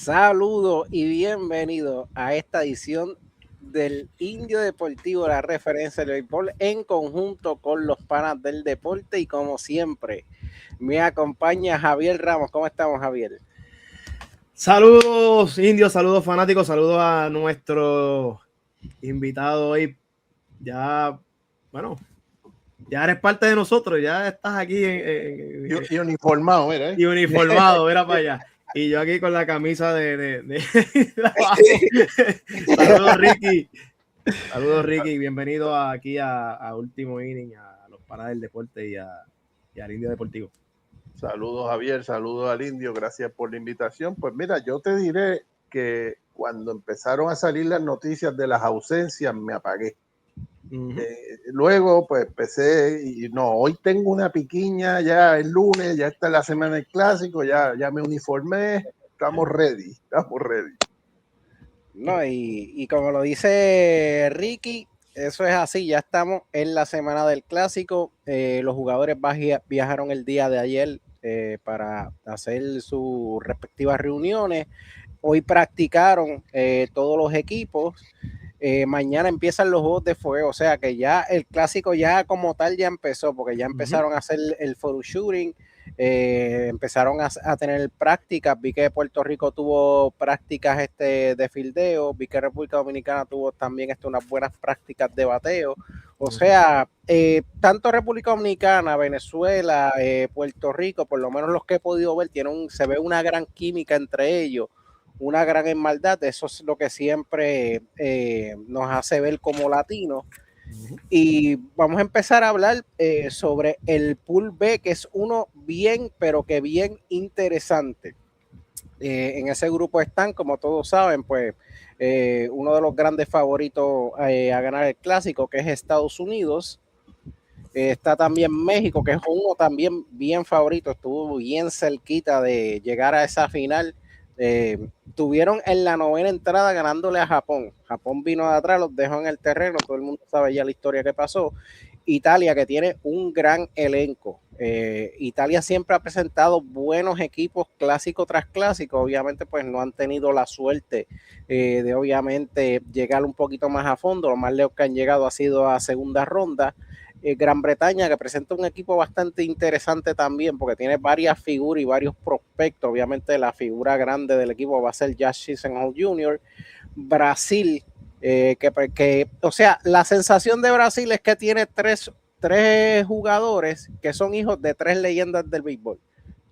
Saludos y bienvenidos a esta edición del Indio Deportivo, la referencia del béisbol en conjunto con los panas del deporte. Y como siempre, me acompaña Javier Ramos. ¿Cómo estamos, Javier? Saludos, indios, saludos fanáticos, saludos a nuestro invitado hoy. Ya, bueno, ya eres parte de nosotros, ya estás aquí y uniformado, mira. Y uniformado, mira para allá. Y yo aquí con la camisa de Saludos, Ricky. Saludos, Ricky. Bienvenido aquí a Último Inning, a los panas del deporte y al Indio Deportivo. Saludos, Javier, saludos al Indio, gracias por la invitación. Pues mira, yo te diré que cuando empezaron a salir las noticias de las ausencias, me apagué. Luego, pues empecé y no, hoy tengo una piquiña, ya es lunes, ya está la semana del clásico, ya me uniformé, estamos ready. No, y como lo dice Ricky, eso es así, ya estamos en la semana del clásico. Los jugadores viajaron el día de ayer para hacer sus respectivas reuniones. Hoy practicaron todos los equipos. Mañana empiezan los juegos de fuego, o sea que ya el clásico ya como tal ya empezó, porque ya empezaron a hacer el photo shooting, empezaron a tener prácticas. Vi que Puerto Rico tuvo prácticas de fildeo, vi que República Dominicana tuvo también unas buenas prácticas de bateo. O sea, tanto República Dominicana, Venezuela, Puerto Rico, por lo menos los que he podido ver, se ve una gran química entre ellos, una gran hermandad. Eso es lo que siempre nos hace ver como latinos. Y vamos a empezar a hablar sobre el Pool B, que es uno bien, pero que bien interesante. En ese grupo están, como todos saben, pues uno de los grandes favoritos a ganar el clásico, que es Estados Unidos. Está también México, que es uno también bien favorito, estuvo bien cerquita de llegar a esa final. Tuvieron en la novena entrada ganándole a Japón. Japón vino de atrás, los dejó en el terreno, todo el mundo sabe ya la historia que pasó. Italia, que tiene un gran elenco. Italia siempre ha presentado buenos equipos clásico tras clásico. Obviamente pues no han tenido la suerte de obviamente llegar un poquito más a fondo. Lo más lejos que han llegado ha sido a segunda ronda. Gran Bretaña, que presenta un equipo bastante interesante también, porque tiene varias figuras y varios prospectos. Obviamente la figura grande del equipo va a ser Josh Chisenhall Jr. Brasil, o sea, la sensación de Brasil es que tiene tres jugadores que son hijos de tres leyendas del béisbol.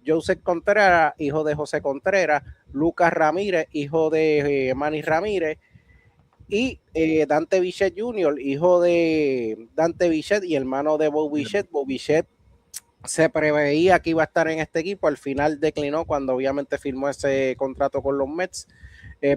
Joseph Contreras, hijo de José Contreras, Lucas Ramírez, hijo de Manny Ramírez, y Dante Bichette Jr., hijo de Dante Bichette y hermano de Bo Bichette. Bo Bichette se preveía que iba a estar en este equipo, al final declinó cuando obviamente firmó ese contrato con los Mets,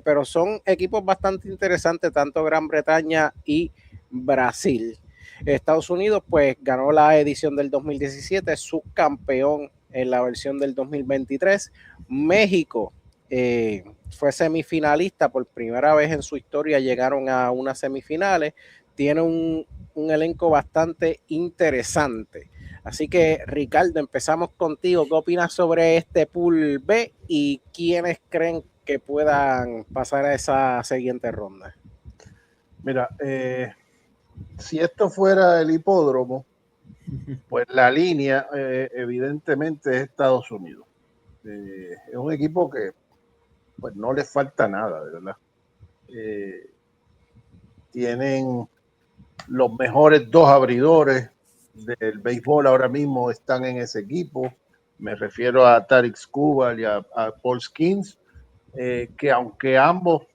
pero son equipos bastante interesantes, tanto Gran Bretaña y Brasil. Estados Unidos pues ganó la edición del 2017, subcampeón en la versión del 2023. México fue semifinalista por primera vez en su historia, llegaron a unas semifinales, tiene un elenco bastante interesante. Así que, Ricardo, empezamos contigo. ¿Qué opinas sobre este Pool B y quiénes creen que puedan pasar a esa siguiente ronda? Mira, si esto fuera el hipódromo, pues la línea evidentemente es Estados Unidos. Es un equipo que pues no les falta nada, de verdad. Tienen los mejores dos abridores del béisbol ahora mismo, están en ese equipo. Me refiero a Tarik Skubal y a Paul Skeens, que aunque ambos,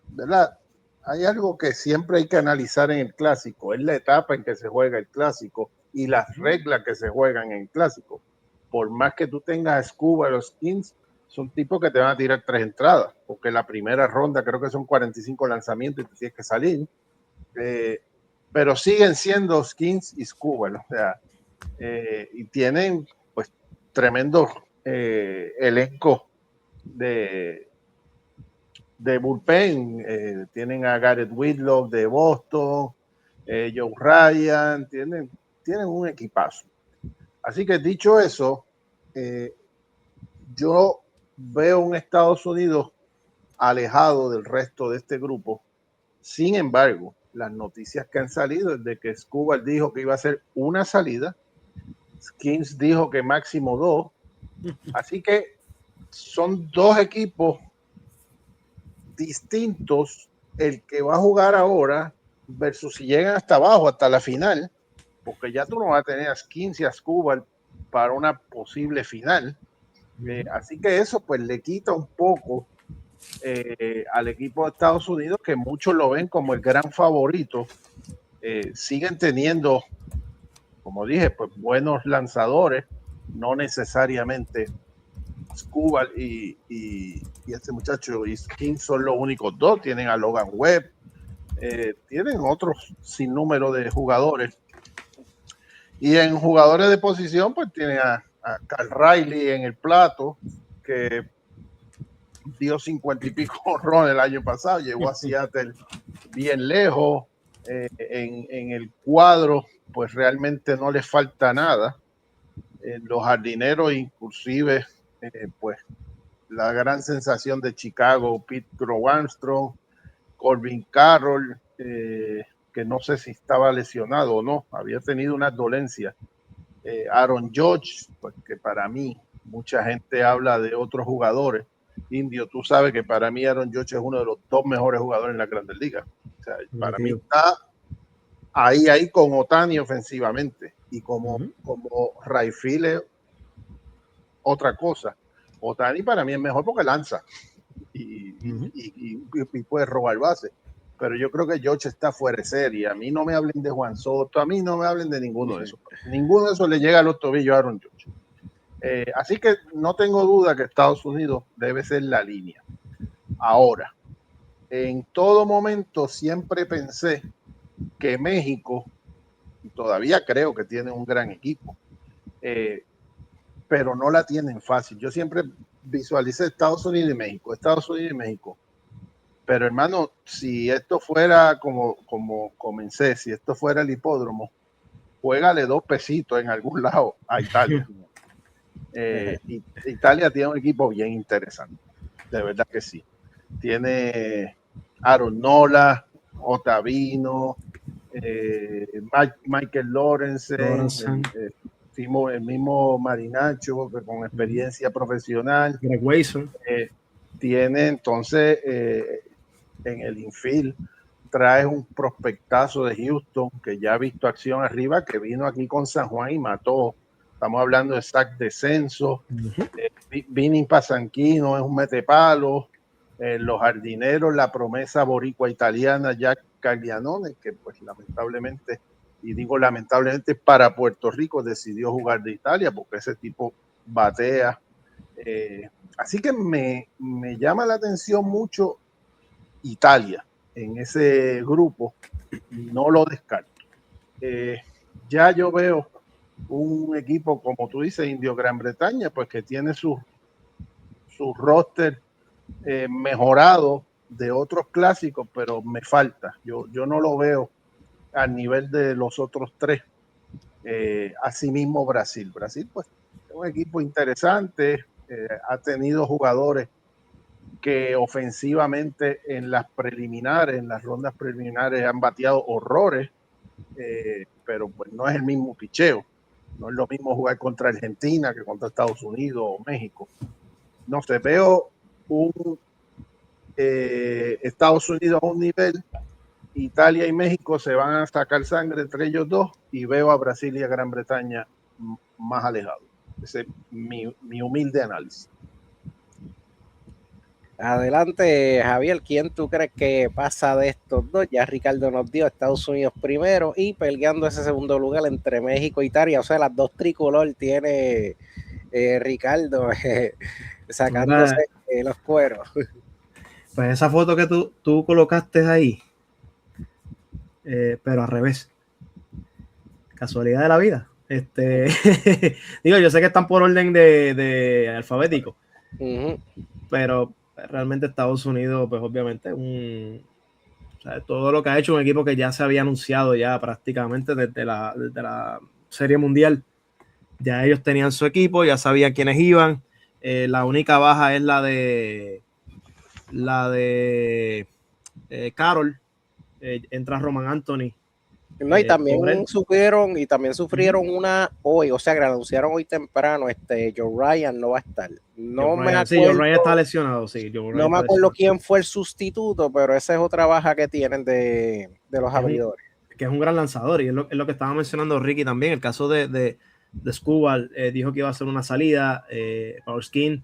¿verdad? Hay algo que siempre hay que analizar en el clásico, es la etapa en que se juega el clásico y las reglas que se juegan en el clásico. Por más que tú tengas a Skubal o Skeens, son tipos que te van a tirar 3 entradas, porque la primera ronda creo que son 45 lanzamientos y tú tienes que salir. Pero siguen siendo Skeens y Skubal, o sea, y tienen pues tremendo elenco de bullpen. Tienen a Garrett Whitlock de Boston, Joe Ryan, tienen un equipazo. Así que dicho eso, yo veo un Estados Unidos alejado del resto de este grupo. Sin embargo, las noticias que han salido es de que Skubal dijo que iba a ser una salida, Skins dijo que máximo 2, así que son dos equipos distintos el que va a jugar ahora versus si llegan hasta abajo, hasta la final, porque ya tú no vas a tener a Skins y a Skubal para una posible final. Así que eso pues le quita un poco al equipo de Estados Unidos, que muchos lo ven como el gran favorito. Siguen teniendo, como dije, pues buenos lanzadores, no necesariamente Skubal y este muchacho y Skins son los únicos dos. Tienen a Logan Webb, tienen otros sin número de jugadores, y en jugadores de posición pues tienen a Carl Riley en el plato, que dio 50 y pico honrones el año pasado, llegó a Seattle bien lejos. En el cuadro pues realmente no les falta nada. Los jardineros inclusive pues la gran sensación de Chicago, Pete Crow Armstrong, Corbin Carroll, que no sé si estaba lesionado o no, había tenido una dolencia. Aaron Judge, pues que para mí mucha gente habla de otros jugadores. Indio, tú sabes que para mí Aaron Judge es uno de los dos mejores jugadores en la Grandes Ligas. O sea, para mí está ahí con Ohtani ofensivamente, y como Rayfield es otra cosa. Ohtani para mí es mejor porque lanza y puede robar base, pero yo creo que George está fuera de serie. A mí no me hablen de Juan Soto, a mí no me hablen de ninguno de esos. Ninguno de esos le llega a los tobillos a Aaron George. Así que no tengo duda que Estados Unidos debe ser la línea. Ahora, en todo momento siempre pensé que México, y todavía creo que tiene un gran equipo, pero no la tienen fácil. Yo siempre visualicé Estados Unidos y México. Pero hermano, si esto fuera como comencé, si esto fuera el hipódromo, juégale 2 pesitos en algún lado a Italia. Italia tiene un equipo bien interesante, de verdad que sí. Tiene Aaron Nola, Ottavino, Michael Lawrence, el mismo Marinacho, con experiencia profesional. Greg Weisser. Tiene entonces en el infield, trae un prospectazo de Houston que ya ha visto acción arriba, que vino aquí con San Juan y mató. Estamos hablando de Zach Descenso. Vinny Pasanquino es un metepalo. Los jardineros, la promesa boricua italiana Jack Caglianone, que pues lamentablemente, y digo lamentablemente para Puerto Rico, decidió jugar de Italia porque ese tipo batea. Así que me llama la atención mucho Italia en ese grupo, no lo descarto. Ya yo veo un equipo, como tú dices, Indio Gran Bretaña, pues que tiene su roster mejorado de otros clásicos, pero me falta. Yo no lo veo al nivel de los otros tres. Asimismo Brasil, pues es un equipo interesante, ha tenido jugadores que ofensivamente en las rondas preliminares han bateado horrores, pero pues no es el mismo picheo. No es lo mismo jugar contra Argentina que contra Estados Unidos o México. No sé, veo un Estados Unidos a un nivel, Italia y México se van a sacar sangre entre ellos dos, y veo a Brasil y a Gran Bretaña más alejados. Ese es mi humilde análisis. Adelante, Javier, ¿quién tú crees que pasa de estos dos? Ya Ricardo nos dio Estados Unidos primero y peleando ese segundo lugar entre México e Italia. O sea, las dos tricolor tiene Ricardo sacándose los cueros. Pues esa foto que tú colocaste ahí, pero al revés. Casualidad de la vida. Digo, yo sé que están por orden de alfabético, pero realmente Estados Unidos, pues obviamente, o sea, todo lo que ha hecho un equipo que ya se había anunciado ya prácticamente desde la Serie Mundial. Ya ellos tenían su equipo, ya sabían quiénes iban. La única baja es la de la de Carroll, entra Roman Anthony. No, y también sufrieron una hoy, o sea, que la anunciaron hoy temprano, Joe Ryan no va a estar. No me acuerdo. Sí, Joe Ryan está lesionado, sí. No me acuerdo quién fue el sustituto, pero esa es otra baja que tienen de los abridores. Que es un gran lanzador, y es lo que estaba mencionando Ricky también. El caso de Skubal, dijo que iba a hacer una salida, Powerskin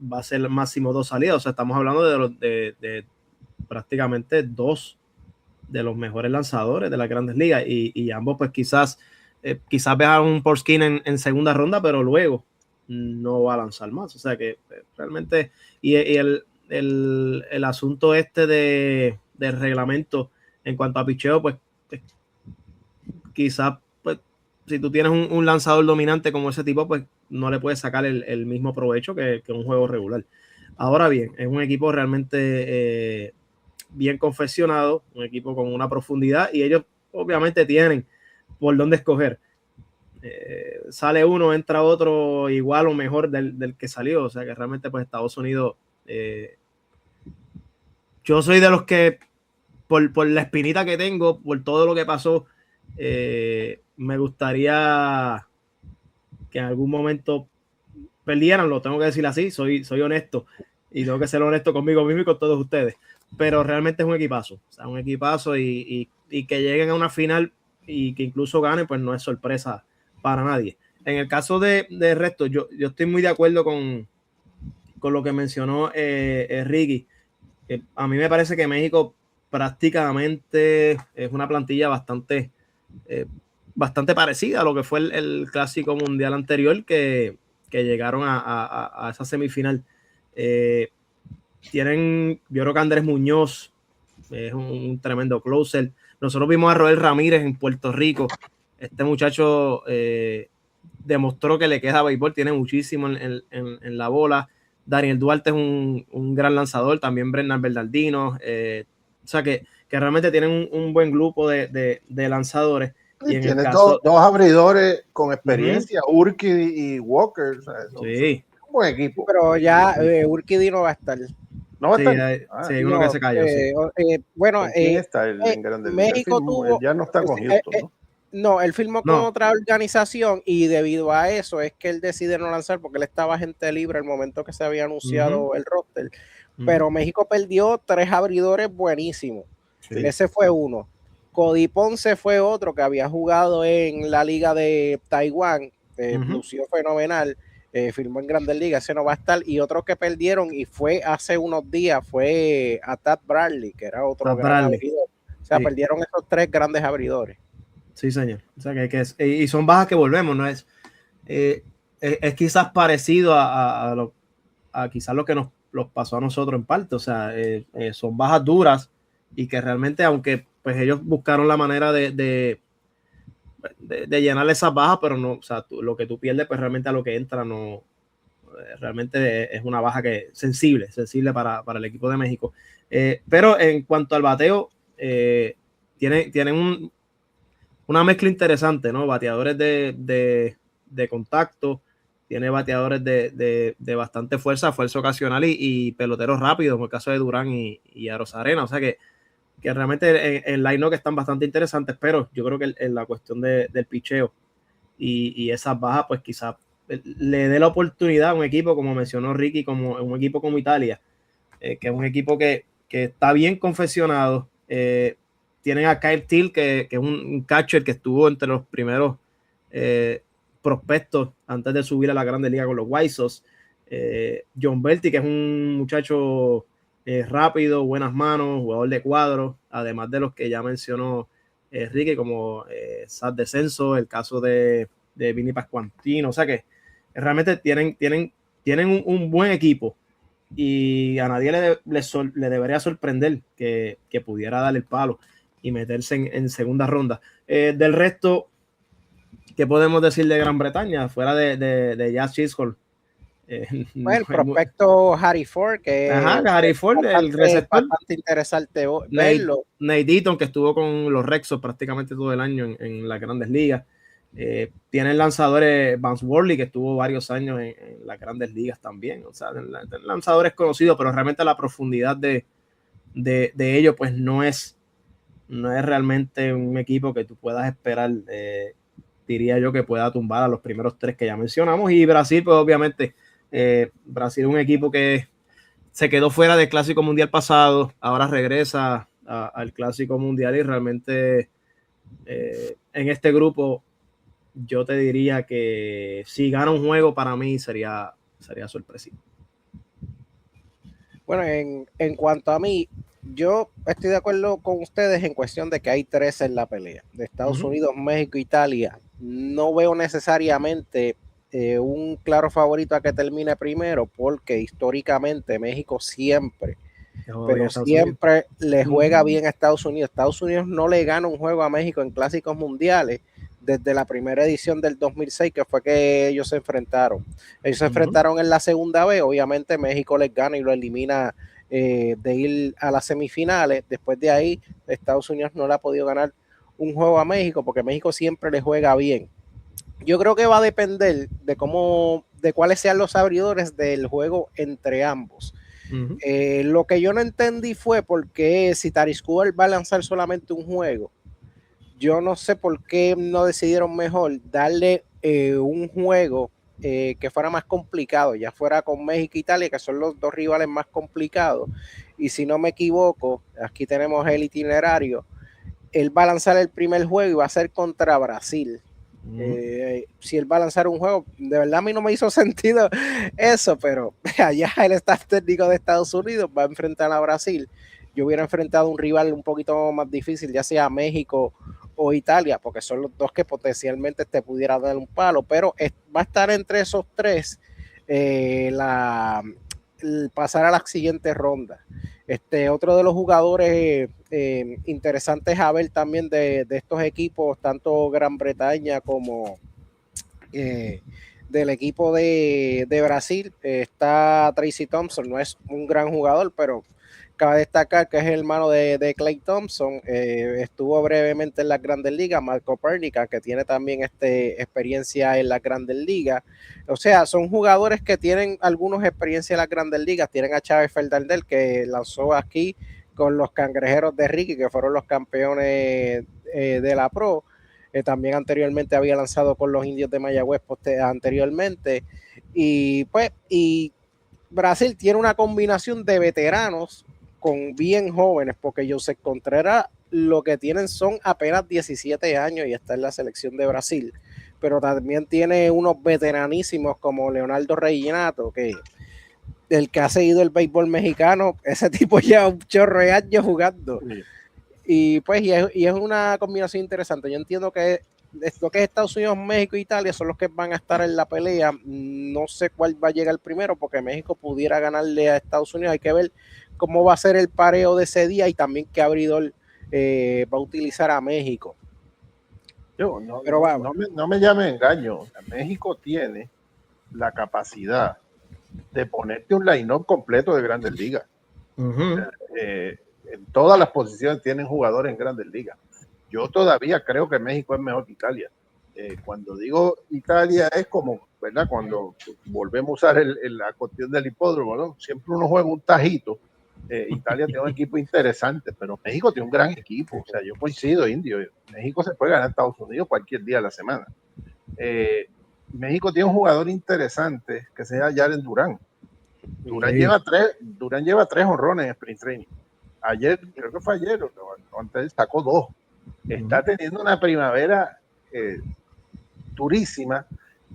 va a ser máximo 2 salidas, o sea, estamos hablando de prácticamente 2 de los mejores lanzadores de las grandes ligas, y ambos pues quizás vean un Powerskin en segunda ronda, pero luego no va a lanzar más, o sea que realmente, y el asunto del reglamento en cuanto a picheo, pues quizás pues, si tú tienes un lanzador dominante como ese tipo, pues no le puedes sacar el mismo provecho que un juego regular. Ahora bien, es un equipo realmente bien confeccionado, un equipo con una profundidad, y ellos obviamente tienen por dónde escoger. Sale uno, entra otro igual o mejor del que salió, o sea que realmente pues Estados Unidos, yo soy de los que por la espinita que tengo, por todo lo que pasó, me gustaría que en algún momento perdieran, lo tengo que decir así, soy honesto y tengo que ser honesto conmigo mismo y con todos ustedes, pero realmente es un equipazo, o sea, un equipazo, y que lleguen a una final y que incluso ganen, pues no es sorpresa para nadie. En el caso de resto, yo estoy muy de acuerdo con lo que mencionó Ricky. A mí me parece que México prácticamente es una plantilla bastante parecida a lo que fue el Clásico Mundial anterior, que llegaron a esa semifinal. Yo creo que Andrés Muñoz es un tremendo closer. Nosotros vimos a Roel Ramírez en Puerto Rico. Este muchacho demostró que le queda béisbol, tiene muchísimo en la bola. Daniel Duarte es un gran lanzador, también Brendan Bernardino. O sea que realmente tienen un buen grupo de lanzadores. Y tiene dos abridores con experiencia, Urquidy y Walker. O sea, sí. Un buen equipo. Pero ya Urquidy no va a estar. ¿No va a estar? Sí, hay uno que se cayó. Bueno, ¿quién está en Grandes Ligas? México tuvo... Ya no está con Houston, ¿no? No, él firmó con otra organización, y debido a eso es que él decide no lanzar, porque él estaba agente libre al momento que se había anunciado el roster. Pero México perdió 3 abridores buenísimos. Sí. Ese fue uno. Cody Ponce fue otro que había jugado en la liga de Taiwán, lució fenomenal, firmó en Grandes Ligas, ese no va a estar. Y otro que perdieron, y fue hace unos días, fue a Tad Bradley, que era otro gran abridor. O sea, perdieron esos 3 grandes abridores. Sí, señor. O sea, y son bajas que volvemos, ¿no? Es quizás parecido a quizás lo que nos pasó a nosotros en parte. O sea, son bajas duras, y que realmente, aunque pues ellos buscaron la manera de llenar esas bajas, pero no, o sea, lo que tú pierdes, pues realmente a lo que entra no, realmente es una baja que sensible para el equipo de México. Pero en cuanto al bateo, tienen una mezcla interesante, ¿no? Bateadores de contacto, tiene bateadores de bastante fuerza ocasional, y peloteros rápidos, como el caso de Durán y Arozarena. O sea que realmente en line-up están bastante interesantes, pero yo creo que en la cuestión del picheo y esas bajas, pues quizás le dé la oportunidad a un equipo, como mencionó Ricky, como un equipo como Italia, que es un equipo que está bien confeccionado. Tienen a Kyle Till, que es un catcher que estuvo entre los primeros prospectos antes de subir a la Grande Liga con los White Sox. John Belty, que es un muchacho rápido, buenas manos, jugador de cuadro, además de los que ya mencionó Ricky, como Sad Descenso, el caso de Vinny Pascuantino. O sea que realmente tienen un buen equipo, y a nadie le debería sorprender que pudiera dar el palo y meterse en segunda ronda. Del resto, ¿qué podemos decir de Gran Bretaña? Fuera de Jazz Chisholm. Bueno, el prospecto Harry Ford, que Harry Ford, el receptor. Bastante interesante verlo. Nate Eaton, que estuvo con los Red Sox prácticamente todo el año en las Grandes Ligas. Tienen lanzadores, Vance Worley, que estuvo varios años en las grandes ligas también. O sea, lanzadores conocidos, pero realmente la profundidad de ellos, pues no es realmente un equipo que tú puedas esperar, diría yo, que pueda tumbar a los primeros 3 que ya mencionamos. Y Brasil, pues obviamente, Brasil es un equipo que se quedó fuera del Clásico Mundial pasado, ahora regresa al Clásico Mundial y realmente en este grupo yo te diría que si gana un juego para mí sería sorpresivo. Bueno, en cuanto a mí, yo estoy de acuerdo con ustedes en cuestión de que hay 3 en la pelea. De Estados Unidos, México, Italia. No veo necesariamente un claro favorito a que termine primero, porque históricamente México siempre le juega bien a Estados Unidos. Estados Unidos no le gana un juego a México en clásicos mundiales desde la primera edición del 2006, que fue que ellos se enfrentaron. Ellos se enfrentaron en la segunda vez, obviamente México les gana y lo elimina de ir a las semifinales. Después de ahí, Estados Unidos no le ha podido ganar un juego a México, porque México siempre le juega bien. Yo creo que va a depender de cuáles sean los abridores del juego entre ambos. Lo que yo no entendí fue por qué si Tarik Skubal va a lanzar solamente un juego. Yo no sé por qué no decidieron mejor darle un juego que fuera más complicado, ya fuera con México e Italia, que son los 2 rivales más complicados. Y si no me equivoco, aquí tenemos el itinerario. Él va a lanzar el primer juego y va a ser contra Brasil. Si él va a lanzar un juego, de verdad a mí no me hizo sentido eso, pero allá el staff técnico de Estados Unidos va a enfrentar a Brasil. Yo hubiera enfrentado un rival un poquito más difícil, ya sea México o Italia, porque son los 2 que potencialmente te pudiera dar un palo, pero va a estar entre esos 3 pasar a la siguiente ronda. Otro de los jugadores interesantes a ver también de estos equipos, tanto Gran Bretaña como del equipo de Brasil, está Tracy Thompson. No es un gran jugador, pero cabe destacar que es el hermano de Klay Thompson. Estuvo brevemente en las Grandes Ligas. Marco Pernica, que tiene también experiencia en las Grandes Ligas. O sea, son jugadores que tienen algunos experiencia en las Grandes Ligas. Tienen a Chávez Ferdinand, que lanzó aquí con los Cangrejeros de Ricky, que fueron los campeones de la Pro. También anteriormente había lanzado con los Indios de Mayagüez anteriormente. Y pues, Brasil tiene una combinación de veteranos con bien jóvenes, porque José Contreras lo que tienen son apenas 17 años y está en la selección de Brasil, pero también tiene unos veteranísimos como Leonardo Reginato, que el que ha seguido el béisbol mexicano, ese tipo lleva un chorro de años jugando. Sí. Y pues y es una combinación interesante. Yo entiendo que lo que es Estados Unidos, México e Italia son los que van a estar en la pelea. No sé cuál va a llegar primero, porque México pudiera ganarle a Estados Unidos. Hay que ver cómo va a ser el pareo de ese día y también qué abridor va a utilizar a México. No me llame engaño. México tiene la capacidad de ponerte un line-up completo de Grandes Ligas. En todas las posiciones tienen jugadores en Grandes Ligas. Yo todavía creo que México es mejor que Italia. Cuando digo Italia es como, ¿verdad? Cuando volvemos a usar la cuestión del hipódromo, ¿no? Siempre uno juega un tajito. Italia tiene un equipo interesante, pero México tiene un gran equipo. O sea, yo coincido, Indio. México se puede ganar a Estados Unidos cualquier día de la semana. México tiene un jugador interesante que se llama Jaren Durán. Durán lleva 3 honrones en sprint training. Ayer, creo que fue ayer, o antes sacó 2. Está teniendo una primavera durísima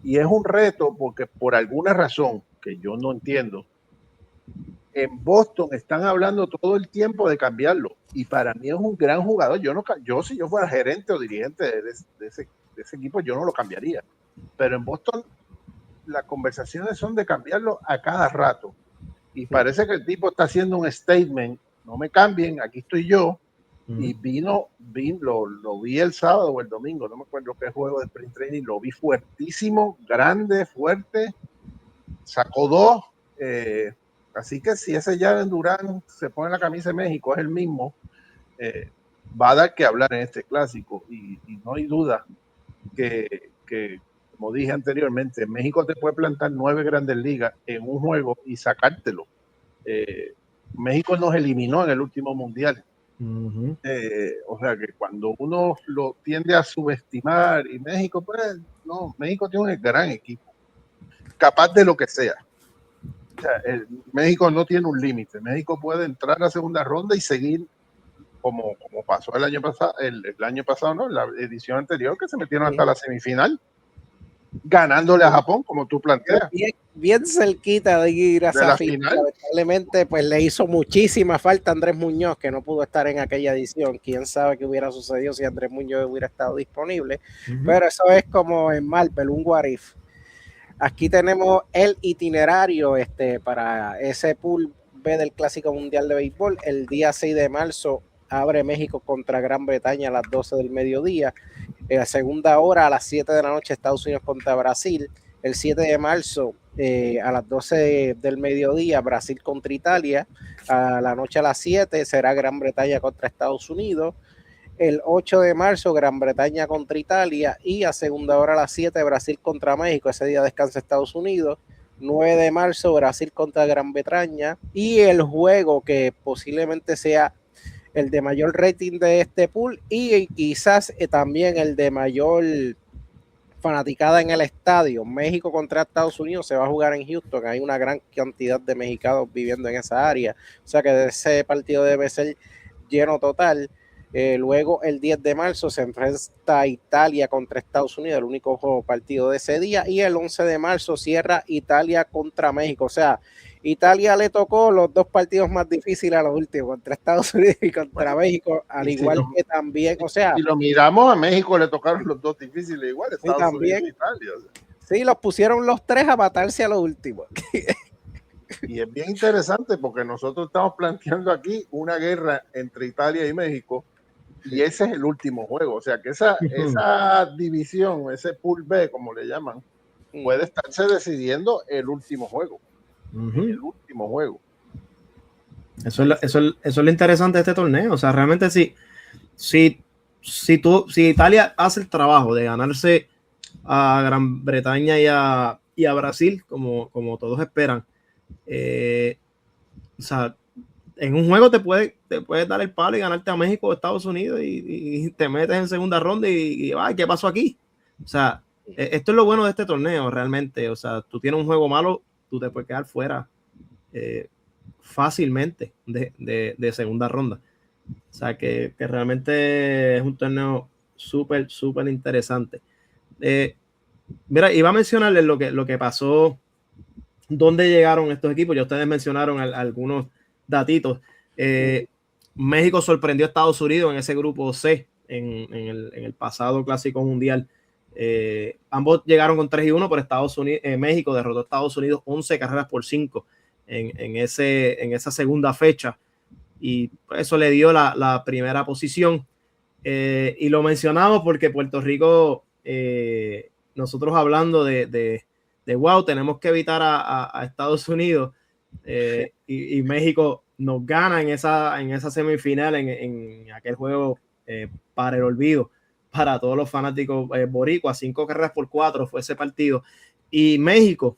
y es un reto porque por alguna razón que yo no entiendo, en Boston están hablando todo el tiempo de cambiarlo y para mí es un gran jugador. Yo si yo fuera gerente o dirigente de ese equipo, yo no lo cambiaría. Pero en Boston las conversaciones son de cambiarlo a cada rato y parece que el tipo está haciendo un statement: no me cambien, aquí estoy yo. Y lo vi el sábado o el domingo, no me acuerdo qué juego de sprint training, lo vi fuertísimo, grande, fuerte, sacó 2. Así que si ese Jaren Durán se pone la camisa de México, es el mismo, va a dar que hablar en este clásico y no hay duda que, como dije anteriormente, México te puede plantar 9 grandes ligas en un juego y sacártelo. México nos eliminó en el último mundial. O sea que cuando uno lo tiende a subestimar, y México, pues, no, México tiene un gran equipo, capaz de lo que sea. O sea, México no tiene un límite. México puede entrar a la segunda ronda y seguir como pasó el año pasado, no, la edición anterior, que se metieron hasta la semifinal, ganándole a Japón, como tú planteas. Bien cerquita de ir a esa final. Lamentablemente, pues le hizo muchísima falta a Andrés Muñoz, que no pudo estar en aquella edición. Quién sabe qué hubiera sucedido si Andrés Muñoz hubiera estado disponible. Pero eso es como en Marvel, un what if. Aquí tenemos el itinerario para ese pool B del Clásico Mundial de Béisbol. El día 6 de marzo abre México contra Gran Bretaña a las 12 del mediodía. La segunda hora a las 7 de la noche Estados Unidos contra Brasil. El 7 de marzo a las 12 del mediodía Brasil contra Italia. A la noche a las 7 será Gran Bretaña contra Estados Unidos. El 8 de marzo Gran Bretaña contra Italia y a segunda hora a las 7 Brasil contra México. Ese día descansa Estados Unidos. 9 de marzo Brasil contra Gran Bretaña y el juego que posiblemente sea el de mayor rating de este pool y quizás también el de mayor fanaticada en el estadio. México contra Estados Unidos se va a jugar en Houston. Hay una gran cantidad de mexicanos viviendo en esa área. O sea que ese partido debe ser lleno total. Luego el 10 de marzo se enfrenta Italia contra Estados Unidos, el único partido de ese día, y el 11 de marzo cierra Italia contra México. O sea, Italia le tocó los dos partidos más difíciles a los últimos, contra Estados Unidos y contra México, al igual que también, o sea... Si lo miramos, a México le tocaron los dos difíciles igual, Estados Unidos y Italia. O sea. Sí, los pusieron los tres a matarse a los últimos. Y es bien interesante porque nosotros estamos planteando aquí una guerra entre Italia y México y ese es el último juego. O sea que esa división, ese pool B, como le llaman, puede estarse decidiendo el último juego. El último juego. Eso es lo interesante de este torneo. O sea, realmente si Italia hace el trabajo de ganarse a Gran Bretaña y a Brasil, como todos esperan, o sea, en un juego te puedes dar el palo y ganarte a México o Estados Unidos y te metes en segunda ronda y ay, ¿qué pasó aquí? O sea, esto es lo bueno de este torneo realmente. O sea, tú tienes un juego malo, tú te puedes quedar fuera fácilmente de segunda ronda. O sea, que realmente es un torneo súper interesante. Mira, iba a mencionarles lo que pasó, dónde llegaron estos equipos. Ya ustedes mencionaron algunos datitos. México sorprendió a Estados Unidos en ese grupo C en el pasado Clásico Mundial. Ambos llegaron con 3-1, pero México derrotó a Estados Unidos 11 carreras por 5 en esa segunda fecha y eso le dio la primera posición. Y lo mencionamos porque Puerto Rico, nosotros hablando de wow, tenemos que evitar a Estados Unidos, y México nos gana en esa semifinal, en aquel juego para el olvido para todos los fanáticos boricuas. 5 carreras por 4 fue ese partido, y México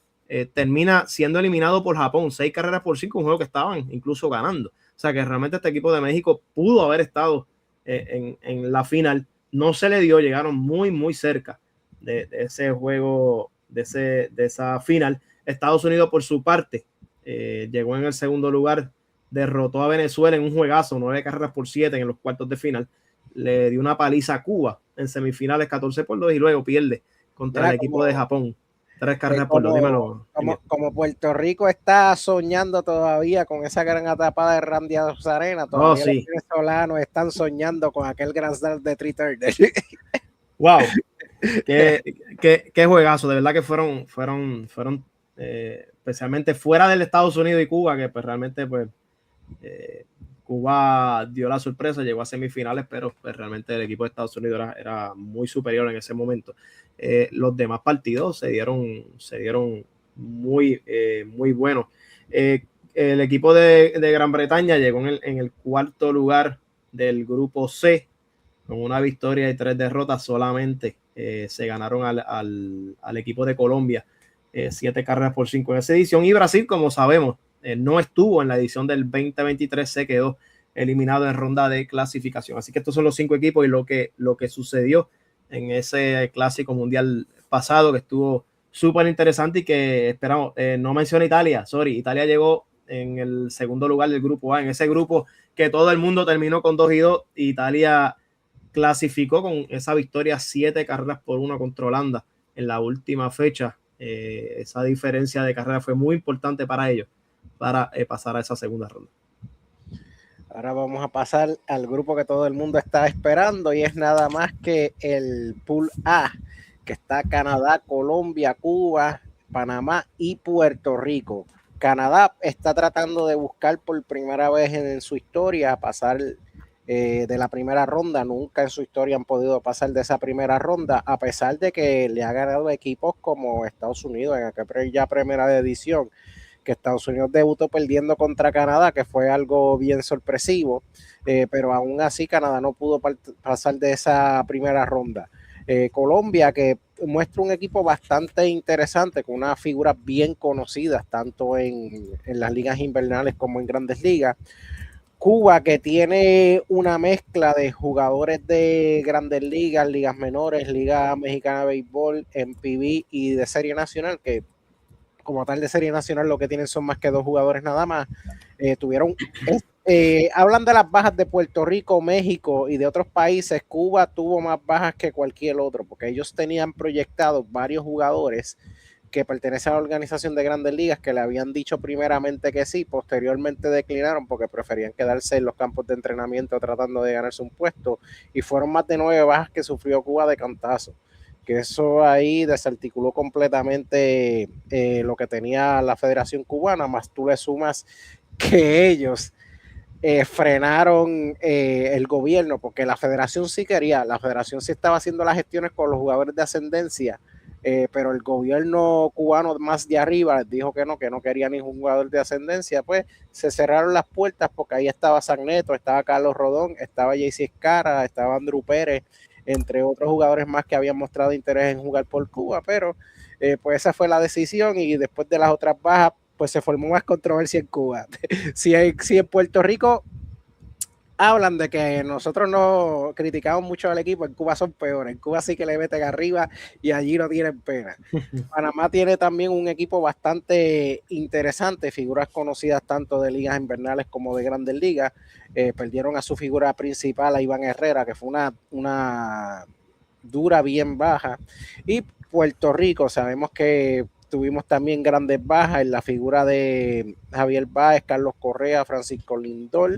termina siendo eliminado por Japón 6 carreras por 5, un juego que estaban incluso ganando. O sea que realmente este equipo de México pudo haber estado en la final, no se le dio, llegaron muy cerca de ese juego, de esa final. Estados Unidos por su parte llegó en el segundo lugar, derrotó a Venezuela en un juegazo, 9 carreras por 7 en los cuartos de final, le dio una paliza a Cuba en semifinales 14-2 y luego pierde contra el equipo de Japón 3 carreras por 2. Dímelo. Como Puerto Rico está soñando todavía con esa gran atrapada de Randy Arozarena, todavía los venezolanos están soñando con aquel Grand Slam de 3-30. Wow, qué juegazo, de verdad que fueron especialmente fuera del Estados Unidos y Cuba, que pues realmente pues Cuba dio la sorpresa, llegó a semifinales, pero pues realmente el equipo de Estados Unidos era muy superior en ese momento. Los demás partidos se dieron muy buenos. El equipo de Gran Bretaña llegó en el cuarto lugar del grupo C con una victoria y 3 derrotas solamente se ganaron al equipo de Colombia 7 carreras por 5 en esa edición. Y Brasil, como sabemos, no estuvo en la edición del 2023, se quedó eliminado en ronda de clasificación. Así que estos son los 5 equipos y lo que sucedió en ese clásico mundial pasado, que estuvo súper interesante y que esperamos. No menciona Italia, Italia llegó en el segundo lugar del grupo A, en ese grupo que todo el mundo terminó con 2-2. Italia clasificó con esa victoria 7 carreras por 1 contra Holanda en la última fecha. Esa diferencia de carrera fue muy importante para ellos para pasar a esa segunda ronda. Ahora vamos a pasar al grupo que todo el mundo está esperando y es nada más que el Pool A, que está Canadá, Colombia, Cuba, Panamá y Puerto Rico. Canadá está tratando de buscar por primera vez en su historia pasar de la primera ronda. Nunca en su historia han podido pasar de esa primera ronda, a pesar de que le ha ganado equipos como Estados Unidos en aquella primera edición, que Estados Unidos debutó perdiendo contra Canadá, que fue algo bien sorpresivo, pero aún así Canadá no pudo pasar de esa primera ronda. Colombia, que muestra un equipo bastante interesante, con unas figuras bien conocidas, tanto en las ligas invernales como en grandes ligas. Cuba, que tiene una mezcla de jugadores de grandes ligas, ligas menores, Liga Mexicana de Béisbol, MPB y de Serie Nacional, que como tal de Serie Nacional lo que tienen son más que 2 jugadores nada más. Hablan de las bajas de Puerto Rico, México y de otros países. Cuba tuvo más bajas que cualquier otro, porque ellos tenían proyectados varios jugadores que pertenecen a la organización de grandes ligas que le habían dicho primeramente que sí, posteriormente declinaron porque preferían quedarse en los campos de entrenamiento tratando de ganarse un puesto, y fueron más de 9 bajas que sufrió Cuba de cantazo, que eso ahí desarticuló completamente lo que tenía la Federación Cubana, más tú le sumas que ellos frenaron el gobierno, porque la Federación sí quería, la Federación sí estaba haciendo las gestiones con los jugadores de ascendencia, pero el gobierno cubano más de arriba les dijo que no quería ningún jugador de ascendencia. Pues se cerraron las puertas, porque ahí estaba San Neto, estaba Carlos Rodón, estaba JC Escara, estaba Andrew Pérez, entre otros jugadores más que habían mostrado interés en jugar por Cuba, pero pues esa fue la decisión, y después de las otras bajas pues se formó más controversia en Cuba. si en Puerto Rico hablan de que nosotros no criticamos mucho al equipo, en Cuba son peores. En Cuba sí que le meten arriba y allí no tienen pena. Panamá tiene también un equipo bastante interesante, figuras conocidas tanto de ligas invernales como de grandes ligas. Perdieron a su figura principal, a Iván Herrera, que fue una dura bien baja. Y Puerto Rico, sabemos que tuvimos también grandes bajas en la figura de Javier Báez, Carlos Correa, Francisco Lindor,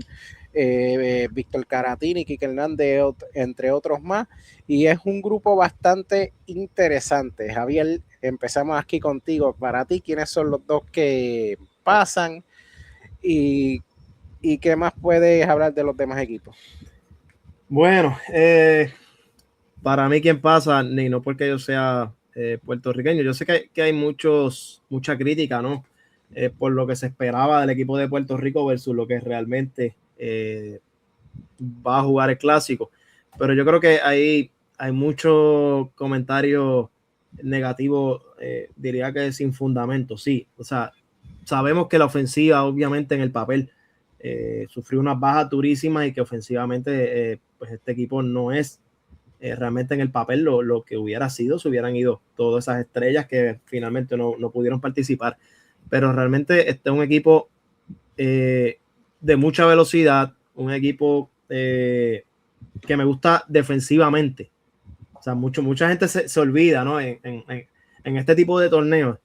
Víctor Caratini, Quique Hernández, entre otros más, y es un grupo bastante interesante. Javier, empezamos aquí contigo. Para ti, ¿quiénes son los 2 que pasan y qué más puedes hablar de los demás equipos? Bueno, para mí quien pasa, ni no porque yo sea puertorriqueño, yo sé que hay mucha crítica, ¿no? Por lo que se esperaba del equipo de Puerto Rico versus lo que realmente va a jugar el clásico, pero yo creo que hay muchos comentarios negativos, diría que sin fundamento, sí, o sea, sabemos que la ofensiva obviamente en el papel sufrió unas bajas durísimas y que ofensivamente pues este equipo no es realmente en el papel lo que hubiera sido si hubieran ido todas esas estrellas que finalmente no pudieron participar, pero realmente este es un equipo de mucha velocidad, un equipo que me gusta defensivamente. O sea, mucha gente se olvida, ¿no? En este tipo de torneos,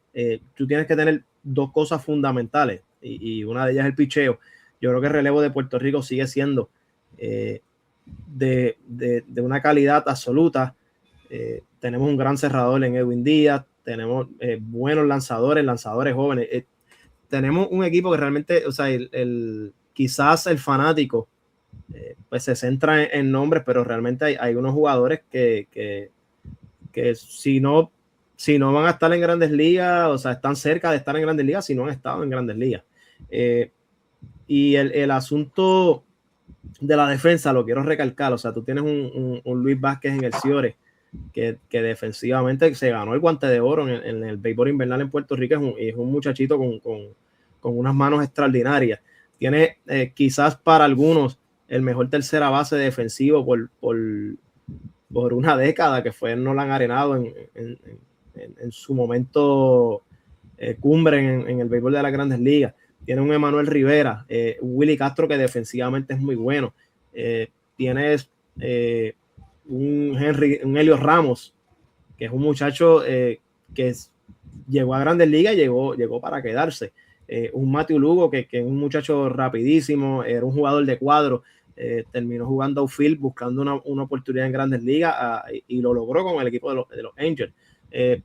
tú tienes que tener 2 cosas fundamentales y una de ellas es el picheo. Yo creo que el relevo de Puerto Rico sigue siendo de una calidad absoluta. Tenemos un gran cerrador en Edwin Díaz, tenemos buenos lanzadores jóvenes. Tenemos un equipo que realmente, o sea, quizás el fanático pues se centra en nombres, pero realmente hay unos jugadores que si no van a estar en grandes ligas, o sea, están cerca de estar en grandes ligas si no han estado en grandes ligas. Y el asunto de la defensa lo quiero recalcar, o sea, tú tienes un Luis Vázquez en el Ciore, que defensivamente se ganó el guante de oro en el béisbol invernal en Puerto Rico. Es un muchachito con unas manos extraordinarias. Tiene quizás para algunos el mejor tercera base defensivo por una década, que fue Nolan Arenado en su momento cumbre en el béisbol de las Grandes Ligas. Tiene un Emanuel Rivera, Willy Castro, que defensivamente es muy bueno. Tienes un Helio Ramos, que es un muchacho que llegó a Grandes Ligas, llegó para quedarse. Un Matthew Lugo, que es un muchacho rapidísimo, era un jugador de cuadro, terminó jugando outfield buscando una oportunidad en Grandes Ligas y lo logró con el equipo de los Angels.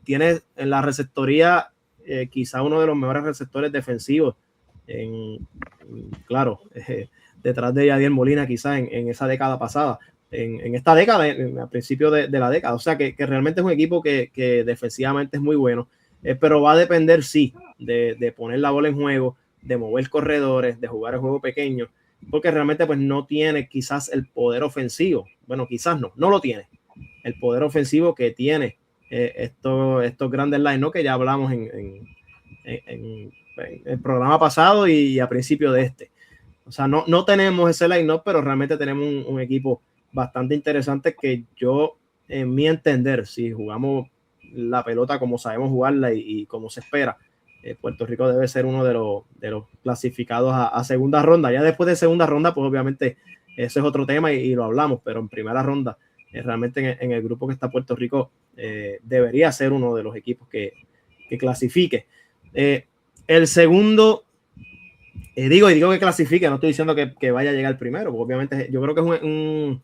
Tiene en la receptoría quizá uno de los mejores receptores defensivos, claro, detrás de Yadier Molina quizá en esa década pasada, en esta década, a principio de la década. O sea que realmente es un equipo que defensivamente es muy bueno, pero va a depender, sí, de poner la bola en juego, de mover corredores, de jugar el juego pequeño, porque realmente pues no tiene quizás el poder ofensivo. Bueno, quizás no lo tiene. El poder ofensivo que tiene estos grandes line, ¿no? Que ya hablamos en el programa pasado y a principio de este. O sea, no tenemos ese line-up, pero realmente tenemos un equipo bastante interesante que yo, en mi entender, si jugamos la pelota como sabemos jugarla y como se espera, Puerto Rico debe ser uno de los clasificados a segunda ronda. Ya después de segunda ronda, pues obviamente ese es otro tema y lo hablamos, pero en primera ronda, realmente en el grupo que está Puerto Rico, debería ser uno de los equipos que clasifique. El segundo, digo que clasifique, no estoy diciendo que vaya a llegar primero, porque obviamente yo creo que es un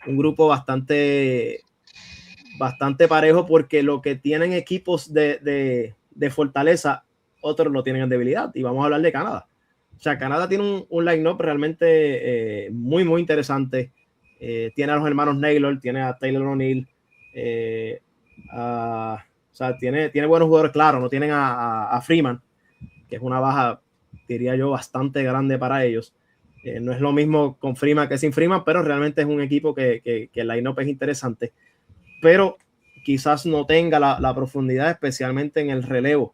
grupo bastante parejo, porque lo que tienen equipos de fortaleza, otros lo tienen en debilidad, y vamos a hablar de Canadá. O sea, Canadá tiene un line-up realmente muy, muy interesante. Tiene a los hermanos Naylor, tiene a Taylor O'Neill, o sea, tiene buenos jugadores, claro, no tienen a Freeman, que es una baja, diría yo, bastante grande para ellos. No es lo mismo con Freeman que sin Freeman, pero realmente es un equipo que el line-up es interesante, pero quizás no tenga la profundidad, especialmente en el relevo,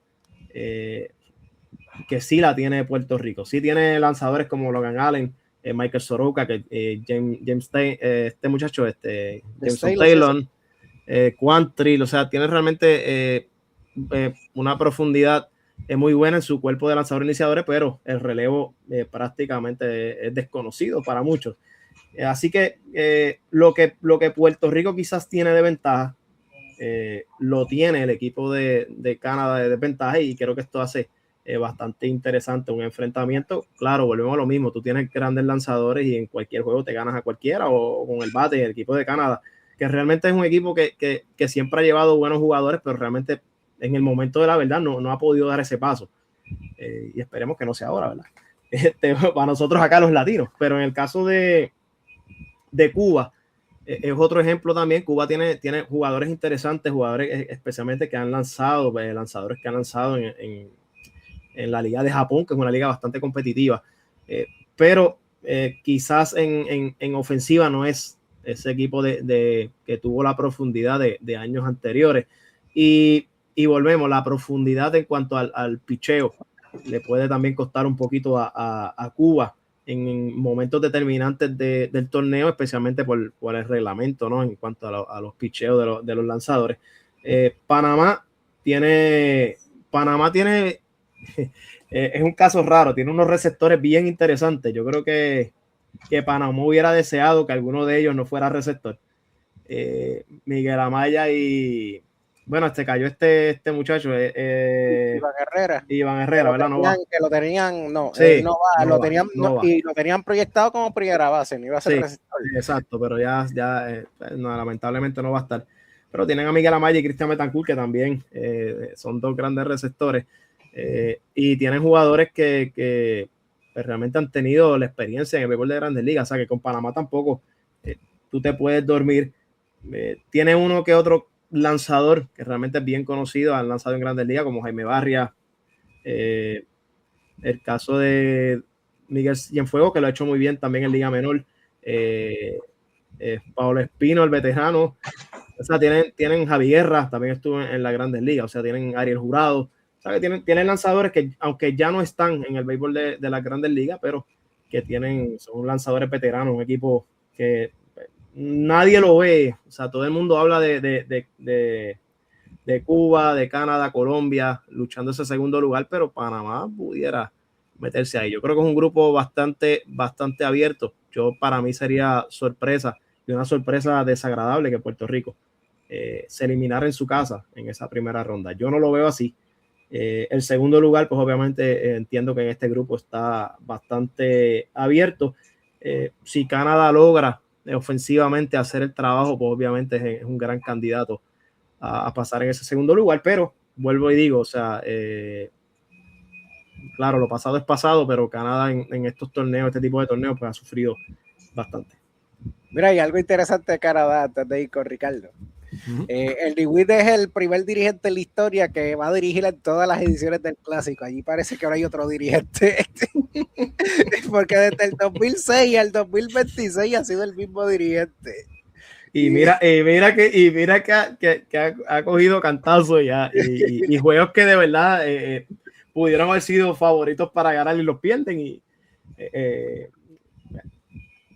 que sí la tiene Puerto Rico. Sí tiene lanzadores como Logan Allen, Michael Soroka, que James este muchacho, Jameson Taylor, Quantrill, o sea, tiene realmente una profundidad muy buena en su cuerpo de lanzadores iniciadores, pero el relevo prácticamente es desconocido para muchos. Así que lo que Puerto Rico quizás tiene de ventaja, lo tiene el equipo de Canadá de desventaja, y creo que esto hace bastante interesante un enfrentamiento. Claro, volvemos a lo mismo, tú tienes grandes lanzadores y en cualquier juego te ganas a cualquiera, o con el bate. El equipo de Canadá, que realmente es un equipo que siempre ha llevado buenos jugadores, pero realmente en el momento de la verdad no ha podido dar ese paso, y esperemos que no sea ahora, ¿verdad? Para nosotros acá los latinos, pero en el caso de Cuba, es otro ejemplo también. Cuba tiene jugadores interesantes, jugadores especialmente que han lanzado, lanzadores que han lanzado en la liga de Japón, que es una liga bastante competitiva, pero quizás en ofensiva no es ese equipo que tuvo la profundidad de años anteriores, y volvemos, la profundidad en cuanto al picheo le puede también costar un poquito a Cuba en momentos determinantes del torneo, especialmente por el reglamento, ¿no? En cuanto a los picheos de los lanzadores. Panamá tiene es un caso raro, tiene unos receptores bien interesantes. Yo creo que Panamá hubiera deseado que alguno de ellos no fuera receptor. Miguel Amaya y bueno, cayó este muchacho, Iván Herrera, ¿verdad? No va. Que lo tenían, no, sí, no va, no lo va, tenían, no va. y lo tenían proyectado como primera base, no iba a ser receptor. Exacto, pero ya no, lamentablemente no va a estar. Pero tienen a Miguel Amaya y Cristian Betancourt, que también son dos grandes receptores, y tienen jugadores que realmente han tenido la experiencia en el béisbol de Grandes Ligas. O sea que con Panamá tampoco tú te puedes dormir. Tiene uno que otro lanzador que realmente es bien conocido, han lanzado en Grandes Ligas, como Jaime Barria, el caso de Miguel Cienfuegos, que lo ha hecho muy bien también en Liga Menor, Pablo Espino, el veterano, O sea, tienen Javi Guerra, también estuvo en la Grandes Ligas, o sea, tienen Ariel Jurado, o sea, que tienen lanzadores que, aunque ya no están en el béisbol de las Grandes Ligas, pero que son lanzadores veteranos, un equipo que nadie lo ve, o sea, todo el mundo habla de Cuba, de Canadá, Colombia, luchando ese segundo lugar, pero Panamá pudiera meterse ahí. Yo creo que es un grupo bastante abierto. Para mí sería sorpresa, y una sorpresa desagradable, que Puerto Rico se eliminara en su casa en esa primera ronda. Yo no lo veo así. El segundo lugar, pues obviamente entiendo que en este grupo está bastante abierto. Si Canadá logra ofensivamente hacer el trabajo, pues obviamente es un gran candidato a pasar en ese segundo lugar, pero vuelvo y digo, o sea, claro, lo pasado es pasado, pero Canadá en estos torneos, este tipo de torneos, pues ha sufrido bastante. Mira, hay algo interesante de Canadá antes de ir con Ricardo. El DeWitt es el primer dirigente en la historia que va a dirigir en todas las ediciones del Clásico. Allí parece que ahora hay otro dirigente. Porque desde el 2006 al 2026 ha sido el mismo dirigente. Y mira que ha cogido cantazos y juegos que de verdad pudieron haber sido favoritos para ganar y los pierden. Y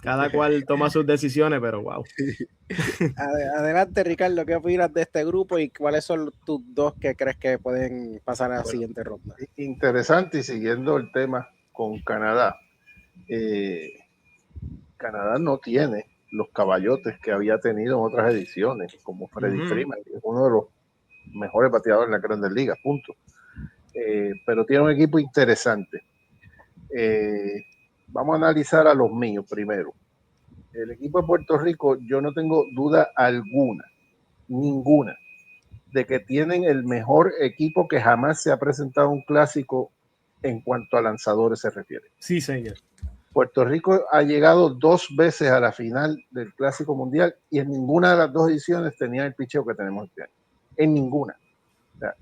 cada cual toma sus decisiones, pero wow. Adelante, Ricardo, ¿qué opinas de este grupo y cuáles son tus dos que crees que pueden pasar a la siguiente ronda? Interesante, y siguiendo el tema con Canadá. Canadá no tiene los caballotes que había tenido en otras ediciones, como Freddie Freeman, que es uno de los mejores bateadores en la Grandes Ligas, punto. Pero tiene un equipo interesante. Vamos a analizar a los míos primero. El equipo de Puerto Rico, yo no tengo duda alguna, ninguna, de que tienen el mejor equipo que jamás se ha presentado un clásico en cuanto a lanzadores se refiere. Sí, señor. Puerto Rico ha llegado 2 veces a la final del Clásico Mundial y en ninguna de las 2 ediciones tenía el picheo que tenemos este año. En ninguna. O sea,